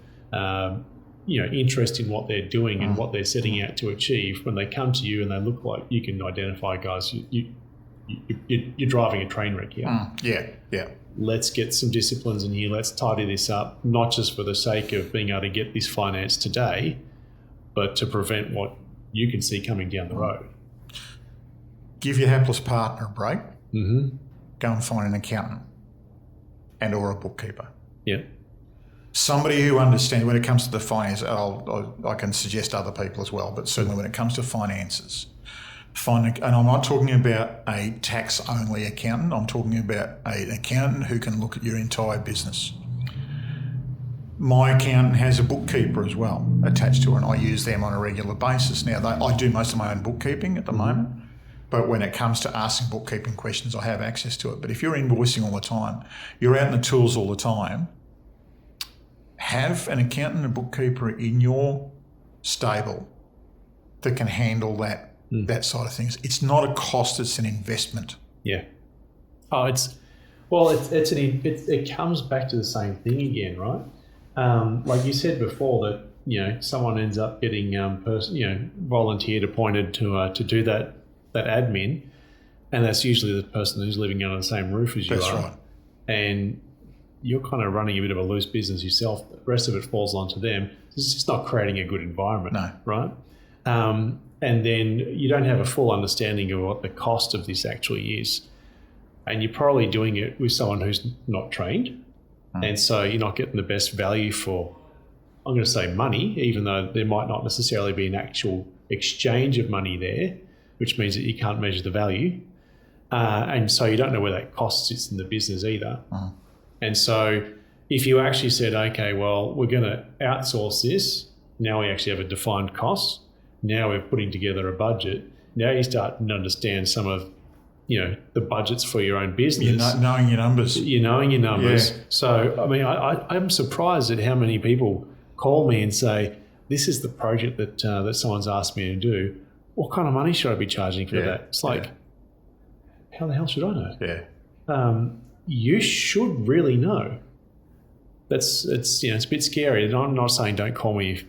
interest in what they're doing and what they're setting out to achieve. When they come to you and they look like you can identify, guys, you're driving a train wreck here. Yeah. Let's get some disciplines in here. Let's tidy this up, not just for the sake of being able to get this finance today, but to prevent what you can see coming down the road. Give your hapless partner a break. Mm-hmm. Go and find an accountant and or a bookkeeper. Yeah. Somebody who understands when it comes to the finance. I can suggest other people as well, but certainly when it comes to finances, and I'm not talking about a tax-only accountant. I'm talking about an accountant who can look at your entire business. My accountant has a bookkeeper as well attached to her, and I use them on a regular basis. Now, I do most of my own bookkeeping at the moment, but when it comes to asking bookkeeping questions, I have access to it. But if you're invoicing all the time, you're out in the tools all the time, have an accountant and bookkeeper in your stable that can handle that side of things. It's not a cost; it's an investment. Yeah. Oh, it comes back to the same thing again, right? Like you said before, that someone ends up getting volunteered, appointed to do that admin, and that's usually the person who's living under the same roof as you are. That's right. And you're kind of running a bit of a loose business yourself. The rest of it falls onto them. It's just not creating a good environment, right? And then you don't have a full understanding of what the cost of this actually is. And you're probably doing it with someone who's not trained. And so you're not getting the best value for, I'm going to say money, even though there might not necessarily be an actual exchange of money there, which means that you can't measure the value. And so you don't know where that cost sits in the business either. And so if you actually said, okay, well, we're going to outsource this, now we actually have a defined cost. Now we're putting together a budget. Now you start to understand some of, the budgets for your own business. You're knowing your numbers. You're knowing your numbers. Yeah. So, I mean, I'm surprised at how many people call me and say, this is the project that someone's asked me to do. What kind of money should I be charging for that? It's like, how the hell should I know? Yeah. You should really know. It's a bit scary. And I'm not saying don't call me.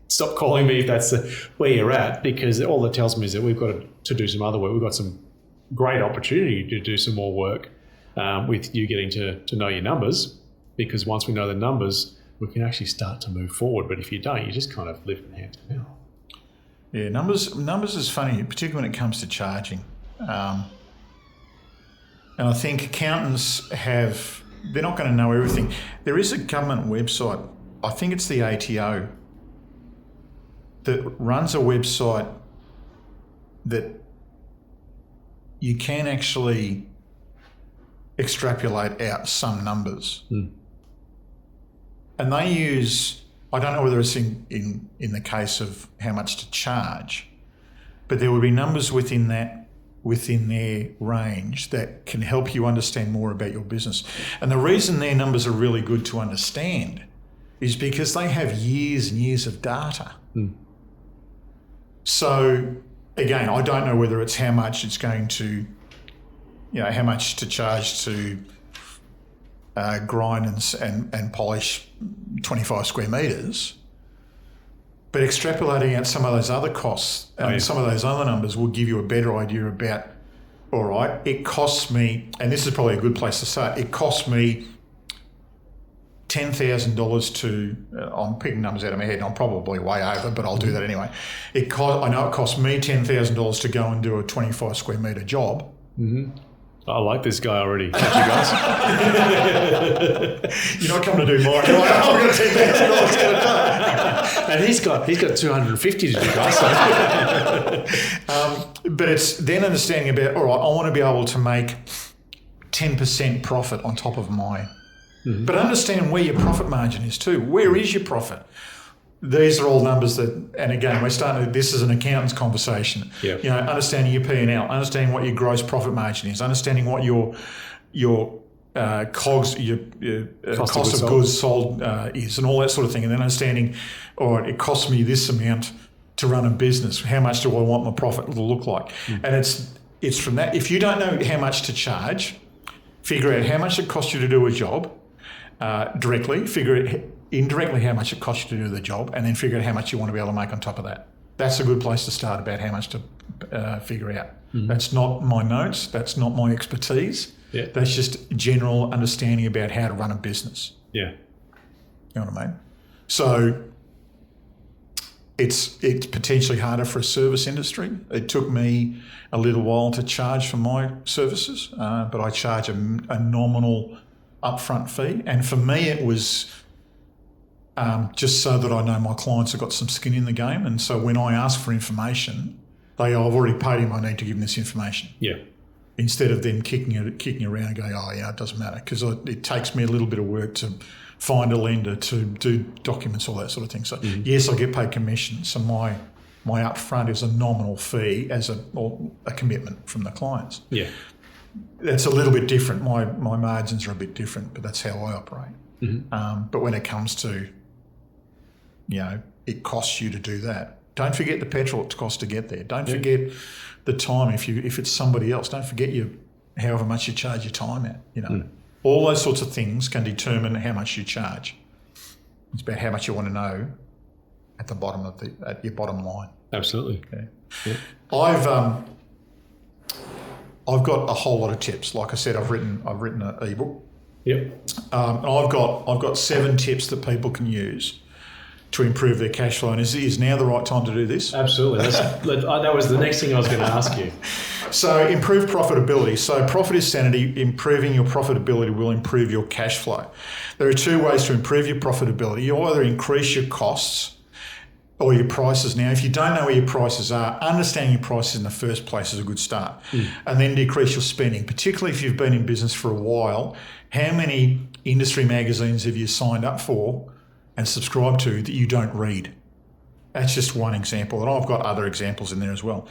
Stop calling me if that's where you're at, because all that tells me is that we've got to do some other work. We've got some great opportunity to do some more work with you getting to know your numbers, because once we know the numbers, we can actually start to move forward. But if you don't, you just kind of live in hand to mouth. Yeah, numbers is funny, particularly when it comes to charging. And I think accountants they're not going to know everything. There is a government website, I think it's the ATO, that runs a website that you can actually extrapolate out some numbers. And they use, I don't know whether it's in the case of how much to charge, but there will be numbers within their range that can help you understand more about your business. And the reason their numbers are really good to understand is because they have years and years of data. So again, I don't know whether it's how much it's going to, how much to charge to grind and polish 25 square metres, but extrapolating out some of those other costs and some of those other numbers will give you a better idea about, all right, it costs me, and this is probably a good place to start, it costs me $10,000 to, I'm picking numbers out of my head and I'm probably way over, but I'll do that anyway. I know it costs me $10,000 to go and do a 25 square metre job. I like this guy already. Thank you, guys. You're not coming to do mine. You're like, I've got $10,000 and he's got 250 to do, guys. But it's then understanding about, all right, I want to be able to make 10% profit on top of my... But understand where your profit margin is too. Where is your profit? These are all numbers that, and again, this is an accountant's conversation. Understanding your P&L, understanding what your gross profit margin is, understanding what your COGS, your cost of goods sold is, and all that sort of thing, and then understanding, all right, it costs me this amount to run a business. How much do I want my profit to look like? And it's from that. If you don't know how much to charge, figure out how much it costs you to do a job directly. Figure out indirectly how much it costs you to do the job, and then figure out how much you want to be able to make on top of that. That's a good place to start about how much to figure out. That's not my notes. That's not my expertise. Yeah. That's just general understanding about how to run a business. Yeah. You know what I mean? So it's potentially harder for a service industry. It took me a little while to charge for my services, but I charge a nominal upfront fee. And for me, it was just so that I know my clients have got some skin in the game. And so when I ask for information, I've already paid him, I need to give him this information. Yeah. Instead of them kicking around and going, oh, yeah, it doesn't matter. Because it takes me a little bit of work to find a lender, to do documents, all that sort of thing. So, yes, I get paid commission. So my upfront is a nominal fee as a commitment from the clients. Yeah. That's a little bit different. My margins are a bit different, but that's how I operate. But when it comes to, it costs you to do that. Don't forget the petrol it costs to get there. Don't forget the time. If it's somebody else, don't forget however much you charge your time at. All those sorts of things can determine how much you charge. It's about how much you want to know at the bottom at your bottom line. Absolutely. Okay. Yeah. I've got a whole lot of tips. Like I said, I've written an ebook. Yep. I've got 7 tips that people can use to improve their cash flow. And is now the right time to do this? Absolutely. That was the next thing I was going to ask you. So improve profitability. So profit is sanity. Improving your profitability will improve your cash flow. There are 2 ways to improve your profitability. You either increase your costs or your prices. Now, if you don't know where your prices are, understanding your prices in the first place is a good start. And then decrease your spending, particularly if you've been in business for a while. How many industry magazines have you signed up for and subscribe to that you don't read? That's just one example, and I've got other examples in there as well.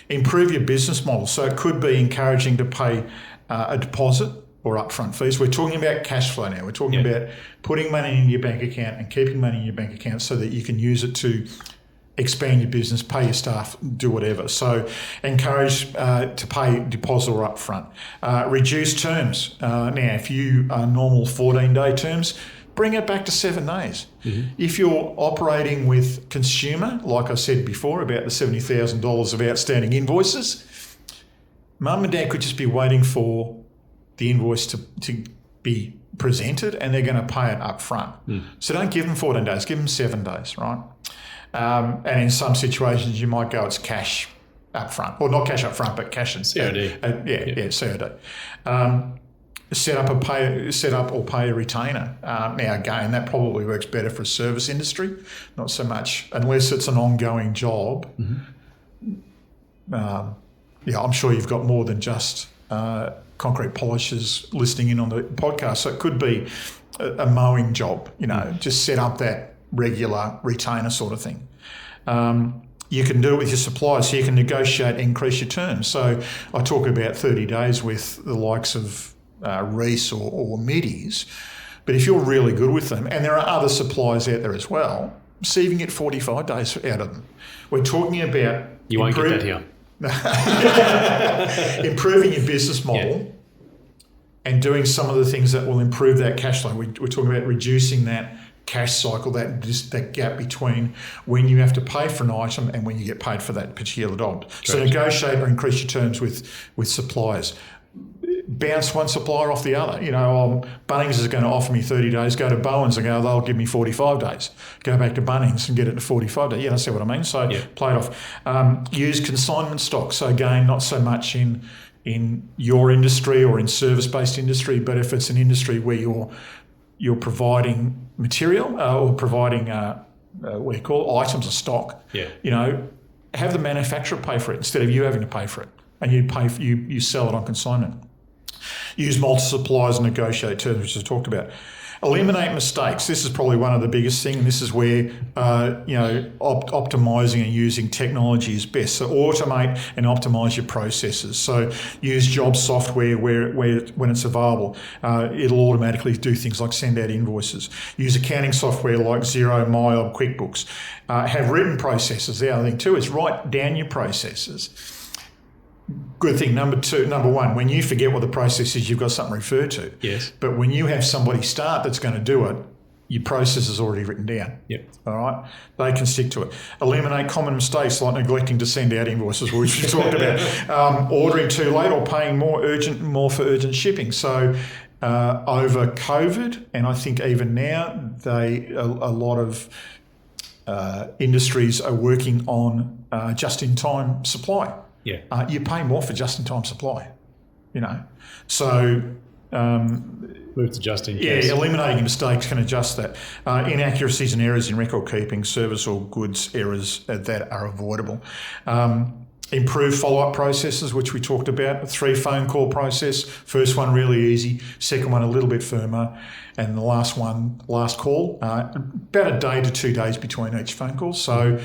Improve your business model. So it could be encouraging to pay a deposit or upfront fees. We're talking about cash flow now. We're talking about putting money in your bank account and keeping money in your bank account so that you can use it to expand your business, pay your staff, do whatever. So encourage to pay deposit or upfront. Reduce terms. Now, if you are normal 14-day terms, bring it back to 7 days. If you're operating with consumer, like I said before about the $70,000 of outstanding invoices, mum and dad could just be waiting for the invoice to be presented and they're going to pay it up front. So don't give them 14 days, give them 7 days, right? And in some situations you might go, it's cash up front. Or not cash up front, but cash and COD. COD. Set up or pay a retainer. Now, again, that probably works better for a service industry, not so much unless it's an ongoing job. I'm sure you've got more than just concrete polishers listening in on the podcast. So it could be a mowing job, just set up that regular retainer sort of thing. You can do it with your suppliers, so you can negotiate, increase your terms. So I talk about 30 days with the likes of Reese or Middies, but if you're really good with them, and there are other suppliers out there as well, see if you can get 45 days out of them. We're talking about... You won't get that here. Improving your business model and doing some of the things that will improve that cash flow. We're talking about reducing that cash cycle, that gap between when you have to pay for an item and when you get paid for that particular job. So negotiate or increase your terms with suppliers. Bounce one supplier off the other. Bunnings is going to offer me 30 days. Go to Bowen's and go, they'll give me 45 days. Go back to Bunnings and get it to 45 days. Yeah, that's what I mean. So play it off. Use consignment stock. So again, not so much in your industry or in service-based industry, but if it's an industry where you're providing material or providing what do you call it, items of stock. Have the manufacturer pay for it instead of you having to pay for it, and you sell it on consignment. Use multi-suppliers and negotiate terms, which I talked about. Eliminate mistakes. This is probably one of the biggest things, and this is where optimizing and using technology is best. So automate and optimize your processes. So use job software where when it's available. It'll automatically do things like send out invoices. Use accounting software like Xero, MyOb, QuickBooks. Have written processes. The other thing too is write down your processes. Good thing. Number one, when you forget what the process is, you've got something to refer to. Yes. But when you have somebody start that's going to do it, your process is already written down. Yep. All right. They can stick to it. Eliminate common mistakes like neglecting to send out invoices, which we talked about. Ordering too late or paying more for urgent shipping. So over COVID, and I think even now, a lot of industries are working on just-in-time supply. Yeah. You pay more for just-in-time supply, So move to just in case. Yeah, eliminating mistakes can adjust that. Inaccuracies and errors in record keeping, service or goods errors that are avoidable. Improve follow-up processes, which we talked about. A 3 phone call process. First one really easy. Second one a little bit firmer. And the last call, about a day to 2 days between each phone call. So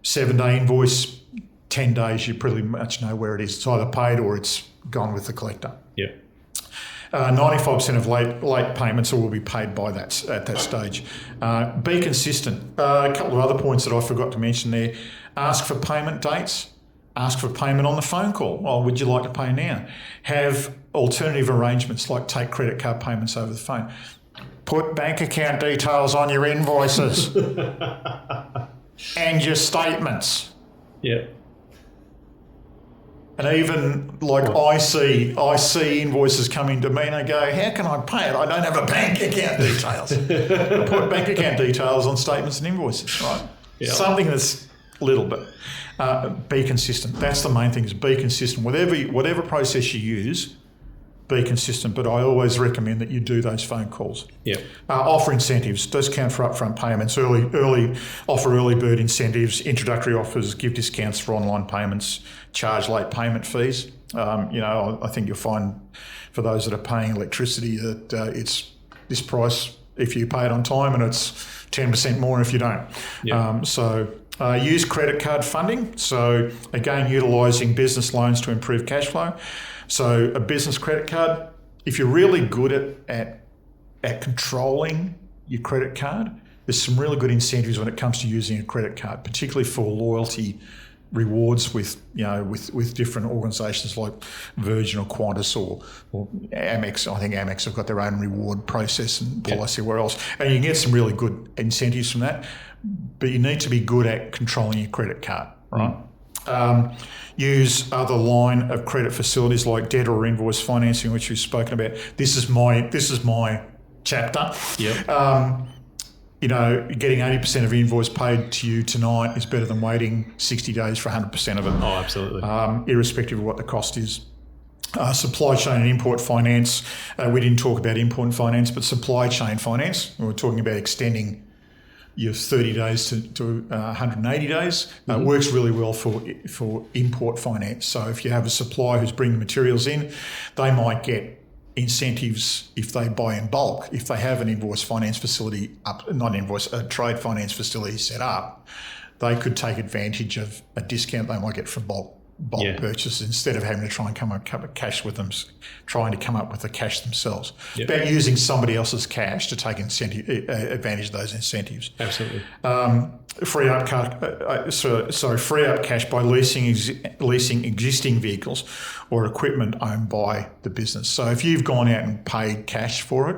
7-day invoice, 10 days, you pretty much know where it is. It's either paid or it's gone with the collector. Yeah. 95% of late payments will be paid by at that stage. Be consistent. A couple of other points that I forgot to mention there. Ask for payment dates. Ask for payment on the phone call. Well, would you like to pay now? Have alternative arrangements like take credit card payments over the phone. Put bank account details on your invoices and your statements. Yeah. And even like I see invoices coming to me and I go, how can I pay it? I don't have a bank account details. Put bank account details on statements and invoices, right? Yeah. Something that's little bit. Be consistent. That's the main thing, is be consistent. Whatever process you use, be consistent. But I always recommend that you do those phone calls. Yeah. Offer incentives, discount for upfront payments, offer early bird incentives, introductory offers, give discounts for online payments, charge late payment fees. I think you'll find for those that are paying electricity that it's this price if you pay it on time, and it's 10% more if you don't. Yeah. Use credit card funding. So again, utilising business loans to improve cash flow. So a business credit card, if you're really good at controlling your credit card, there's some really good incentives when it comes to using a credit card, particularly for loyalty rewards with different organisations like Virgin or Qantas or Amex. I think Amex have got their own reward process and policy where else. And you can get some really good incentives from that, but you need to be good at controlling your credit card, right? Use other line of credit facilities like debt or invoice financing, which we've spoken about. This is my chapter. Yep. Getting 80% of invoice paid to you tonight is better than waiting 60 days for 100% of it. Oh, absolutely. Irrespective of what the cost is. Supply chain and import finance. We didn't talk about import finance, but supply chain finance. We were talking about extending your 30 days to 180 days. Works really well for import finance. So if you have a supplier who's bringing materials in, they might get incentives if they buy in bulk. If they have an invoice finance facility a trade finance facility set up, they could take advantage of a discount they might get from bulk purchase instead of having to try and come up with cash with them, trying to come up with the cash themselves. Yep. About using somebody else's cash to take advantage of those incentives. Absolutely. Free up cash by leasing existing vehicles or equipment owned by the business. So if you've gone out and paid cash for it,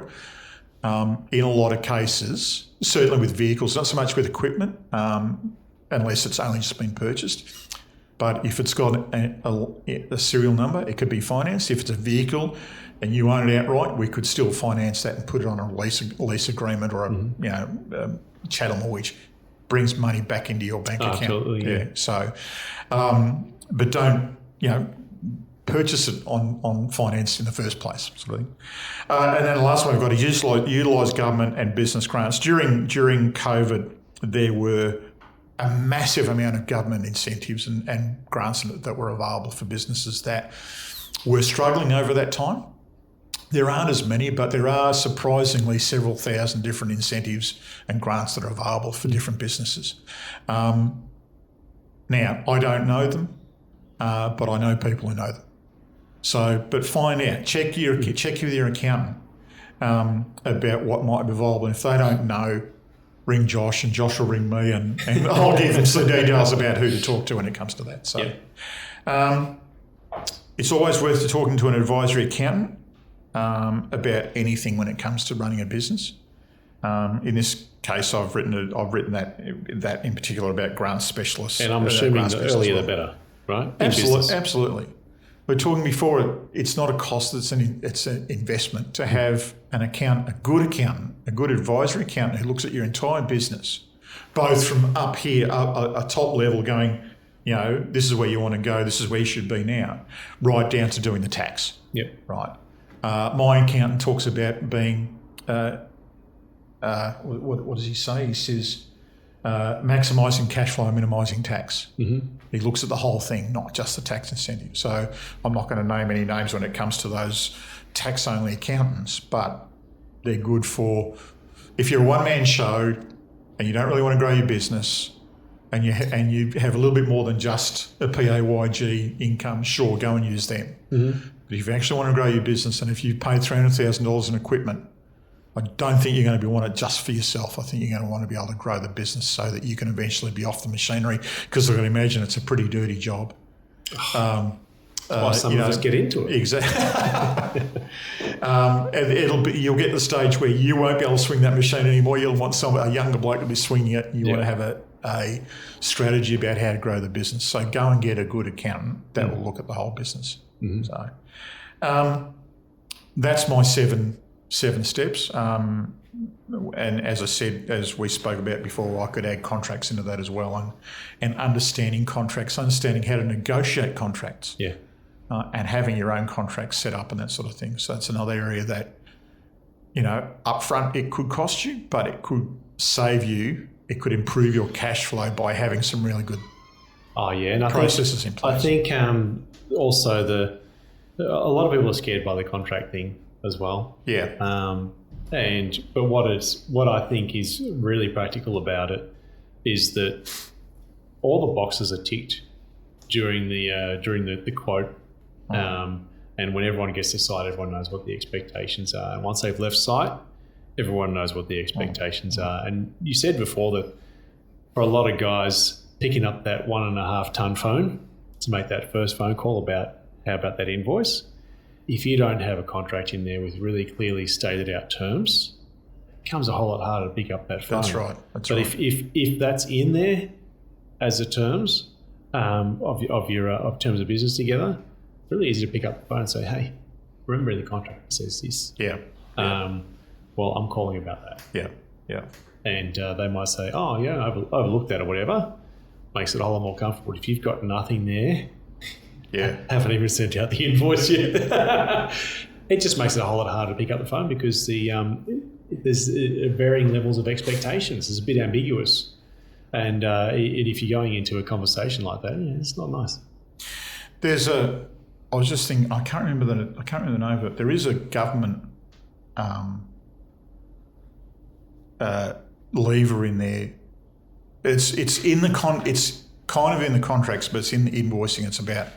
in a lot of cases, certainly with vehicles, not so much with equipment, unless it's only just been purchased. But if it's got a serial number, it could be financed. If it's a vehicle and you own it outright, we could still finance that and put it on a lease agreement or a chattel mortgage. Brings money back into your bank account. Absolutely, yeah. So, but don't purchase it on finance in the first place. Sort of thing. And then the last one we've got to utilise government and business grants. During COVID, there were a massive amount of government incentives and grants that were available for businesses that were struggling over that time. There aren't as many, but there are surprisingly several thousand different incentives and grants that are available for different businesses. Now, I don't know them, but I know people who know them. So, but find out, check with your accountant about what might be available. And if they don't know, ring Josh, and Josh will ring me, and I'll give them some details about who to talk to when it comes to that. So, it's always worth talking to an advisory accountant about anything when it comes to running a business. In this case, I've written that in particular about grant specialists. And I'm assuming the earlier the better, right? Absolutely. We were talking before, it's not a cost, it's an investment to have a good advisory accountant who looks at your entire business, both from up here, a top level going, this is where you want to go, this is where you should be now, right down to doing the tax. Yep. Right. My accountant talks about being, what does he say? He says, maximising cash flow, minimising tax. Mm-hmm. He looks at the whole thing, not just the tax incentive. So I'm not going to name any names when it comes to those tax-only accountants, but they're good for if you're a one-man show and you don't really want to grow your business and you have a little bit more than just a PAYG income, sure, go and use them. Mm-hmm. But if you actually want to grow your business and if you've paid $300,000 in equipment, I don't think you're going to want it just for yourself. I think you're going to want to be able to grow the business so that you can eventually be off the machinery, because I can imagine it's a pretty dirty job. Why some of us get into it. Exactly. And you'll get to the stage where you won't be able to swing that machine anymore. You'll want a younger bloke to be swinging it. You want to have a strategy about how to grow the business. So go and get a good accountant that will look at the whole business. Mm-hmm. So that's my seven steps. And as I said, as we spoke about before, I could add contracts into that as well, and understanding contracts, understanding how to negotiate contracts, and having your own contracts set up and that sort of thing. So that's another area that, up front it could cost you, but it could save you. It could improve your cash flow by having some really good processes in place. I think also a lot of people are scared by the contract thing as well. Yeah. But what I think is really practical about it is that all the boxes are ticked during the quote, and when everyone gets to site, everyone knows what the expectations are. And once they've left site, everyone knows what the expectations are. And you said before that for a lot of guys, picking up that 1.5 ton phone to make that first phone call about how about that invoice. If you don't have a contract in there with really clearly stated out terms, it becomes a whole lot harder to pick up that phone. That's right. But if that's in there as the terms of terms of business together, it's really easy to pick up the phone and say, hey, remember in the contract it says this. Yeah. Well, I'm calling about that. Yeah. Yeah. And they might say, oh, yeah, I've overlooked that or whatever. Makes it a whole lot more comfortable. If you've got nothing there, haven't even sent out the invoice yet. It just makes it a whole lot harder to pick up the phone because there's varying levels of expectations. It's a bit ambiguous, and if you're going into a conversation like that, it's not nice. I was just thinking, I can't remember the name of it. There is a government lever in there. It's kind of in the contracts, but it's in the invoicing. It's about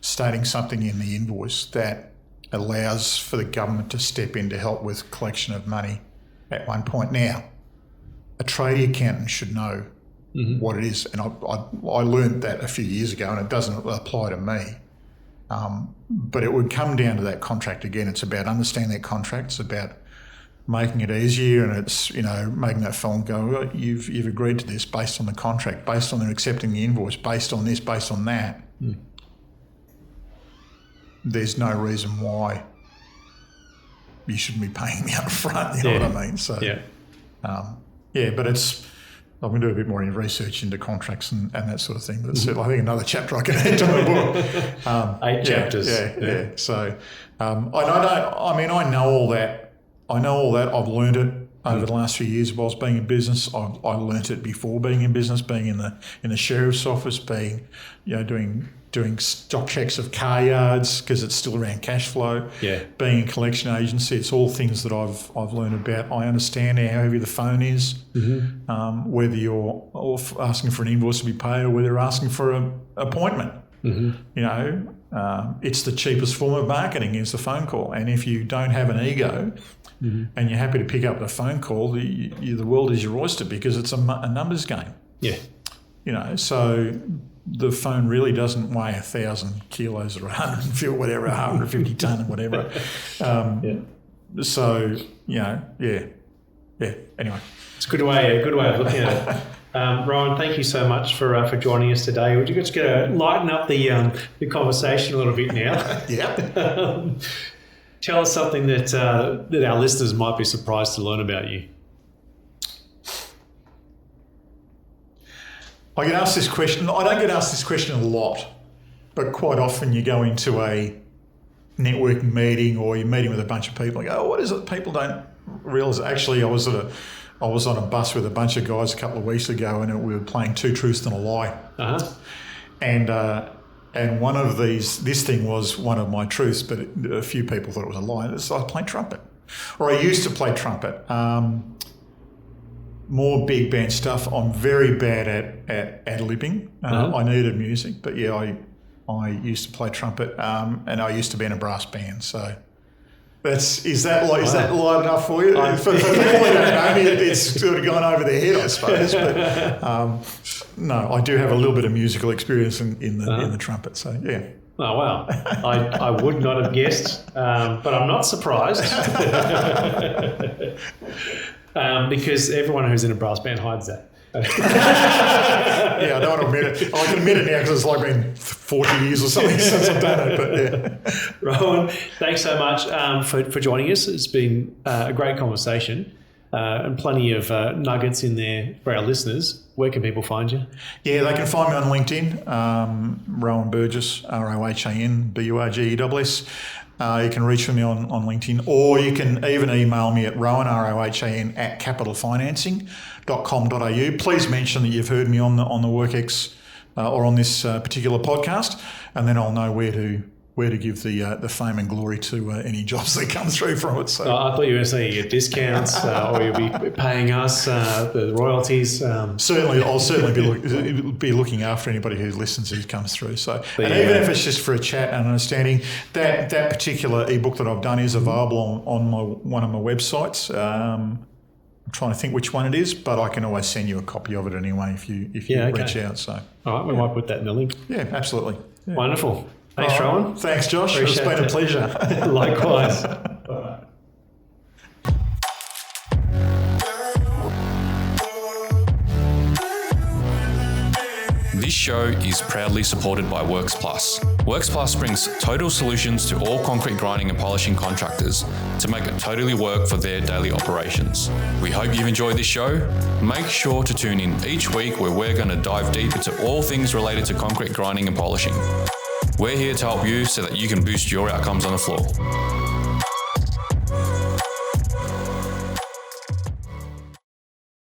stating something in the invoice that allows for the government to step in to help with collection of money at one point. Now, a tradie accountant should know what it is, and I learned that a few years ago, and it doesn't apply to me. But it would come down to that contract again. It's about understanding that contract. It's about making it easier, and it's making that phone go, well, you've agreed to this based on the contract, based on them accepting the invoice, based on this, based on that. There's no reason why you shouldn't be paying me up front, you know what I mean? So but I'm going to do a bit more research into contracts and that sort of thing. But it's, I think another chapter I can add to the book. 8 chapters. Yeah. So I know all that. I know all that. I've learned it. over the last few years whilst being in business. I learnt it before being in business, being in the sheriff's office, being, doing stock checks of car yards because it's still around cash flow. Yeah. Being in collection agency, it's all things that I've learned about. I understand how heavy the phone is, whether you're asking for an invoice to be paid or whether you're asking for an appointment. It's the cheapest form of marketing is the phone call. And if you don't have an ego and you're happy to pick up the phone call, the world is your oyster because it's a numbers game. Yeah. So the phone really doesn't weigh 1,000 kilos or 150 tonne or whatever. So, anyway. It's a good way of looking at it. Rohan, thank you so much for joining us today. We're just going to lighten up the conversation a little bit now. Yeah. Tell us something that our listeners might be surprised to learn about you. I get asked this question. I don't get asked this question a lot, but quite often you go into a networking meeting or you're meeting with a bunch of people and go, oh, what is it? People don't realise. Actually, I was on a bus with a bunch of guys a couple of weeks ago and we were playing Two Truths and a Lie. Uh-huh. And one of this thing was one of my truths, but a few people thought it was a lie. So I play trumpet, or I used to play trumpet. More big band stuff. I'm very bad at ad-libbing. I needed music, but yeah, I used to play trumpet, and I used to be in a brass band. So is that light enough for you? For people who don't know me, it's sort of gone over their head, I suppose. But no, I do have a little bit of musical experience in the trumpet. So yeah. Oh, wow. I would not have guessed, but I'm not surprised. Because everyone who's in a brass band hides that. Yeah, I don't want to admit it. I can admit it now because it's like been 40 years or something since I've done it. But yeah. Rohan, thanks so much for joining us. It's been a great conversation and plenty of nuggets in there for our listeners. Where can people find you? Yeah, they can find me on LinkedIn, Rohan Burgess, ROHAN BURGESS. You can reach me on LinkedIn, or you can even email me at Rohan, ROHAN, @capitalfinancing.com.au. Please mention that you've heard me on the WorkX or on this particular podcast, and then I'll know where to give the fame and glory to any jobs that come through from it. So I thought you were going to say you get discounts or you'll be paying us the royalties. Certainly, I'll certainly be looking after anybody who listens who comes through. So, even if it's just for a chat and understanding, that particular ebook that I've done is available on one of my websites. I'm trying to think which one it is, but I can always send you a copy of it anyway if you reach out. So, all right, we might put that in the link. Yeah, absolutely. Yeah. Wonderful. Thanks, Rohan. Thanks, Josh. It's been a pleasure. Likewise. This show is proudly supported by Works Plus. Works Plus brings total solutions to all concrete grinding and polishing contractors to make it totally work for their daily operations. We hope you've enjoyed this show. Make sure to tune in each week where we're going to dive deep into all things related to concrete grinding and polishing. We're here to help you so that you can boost your outcomes on the floor.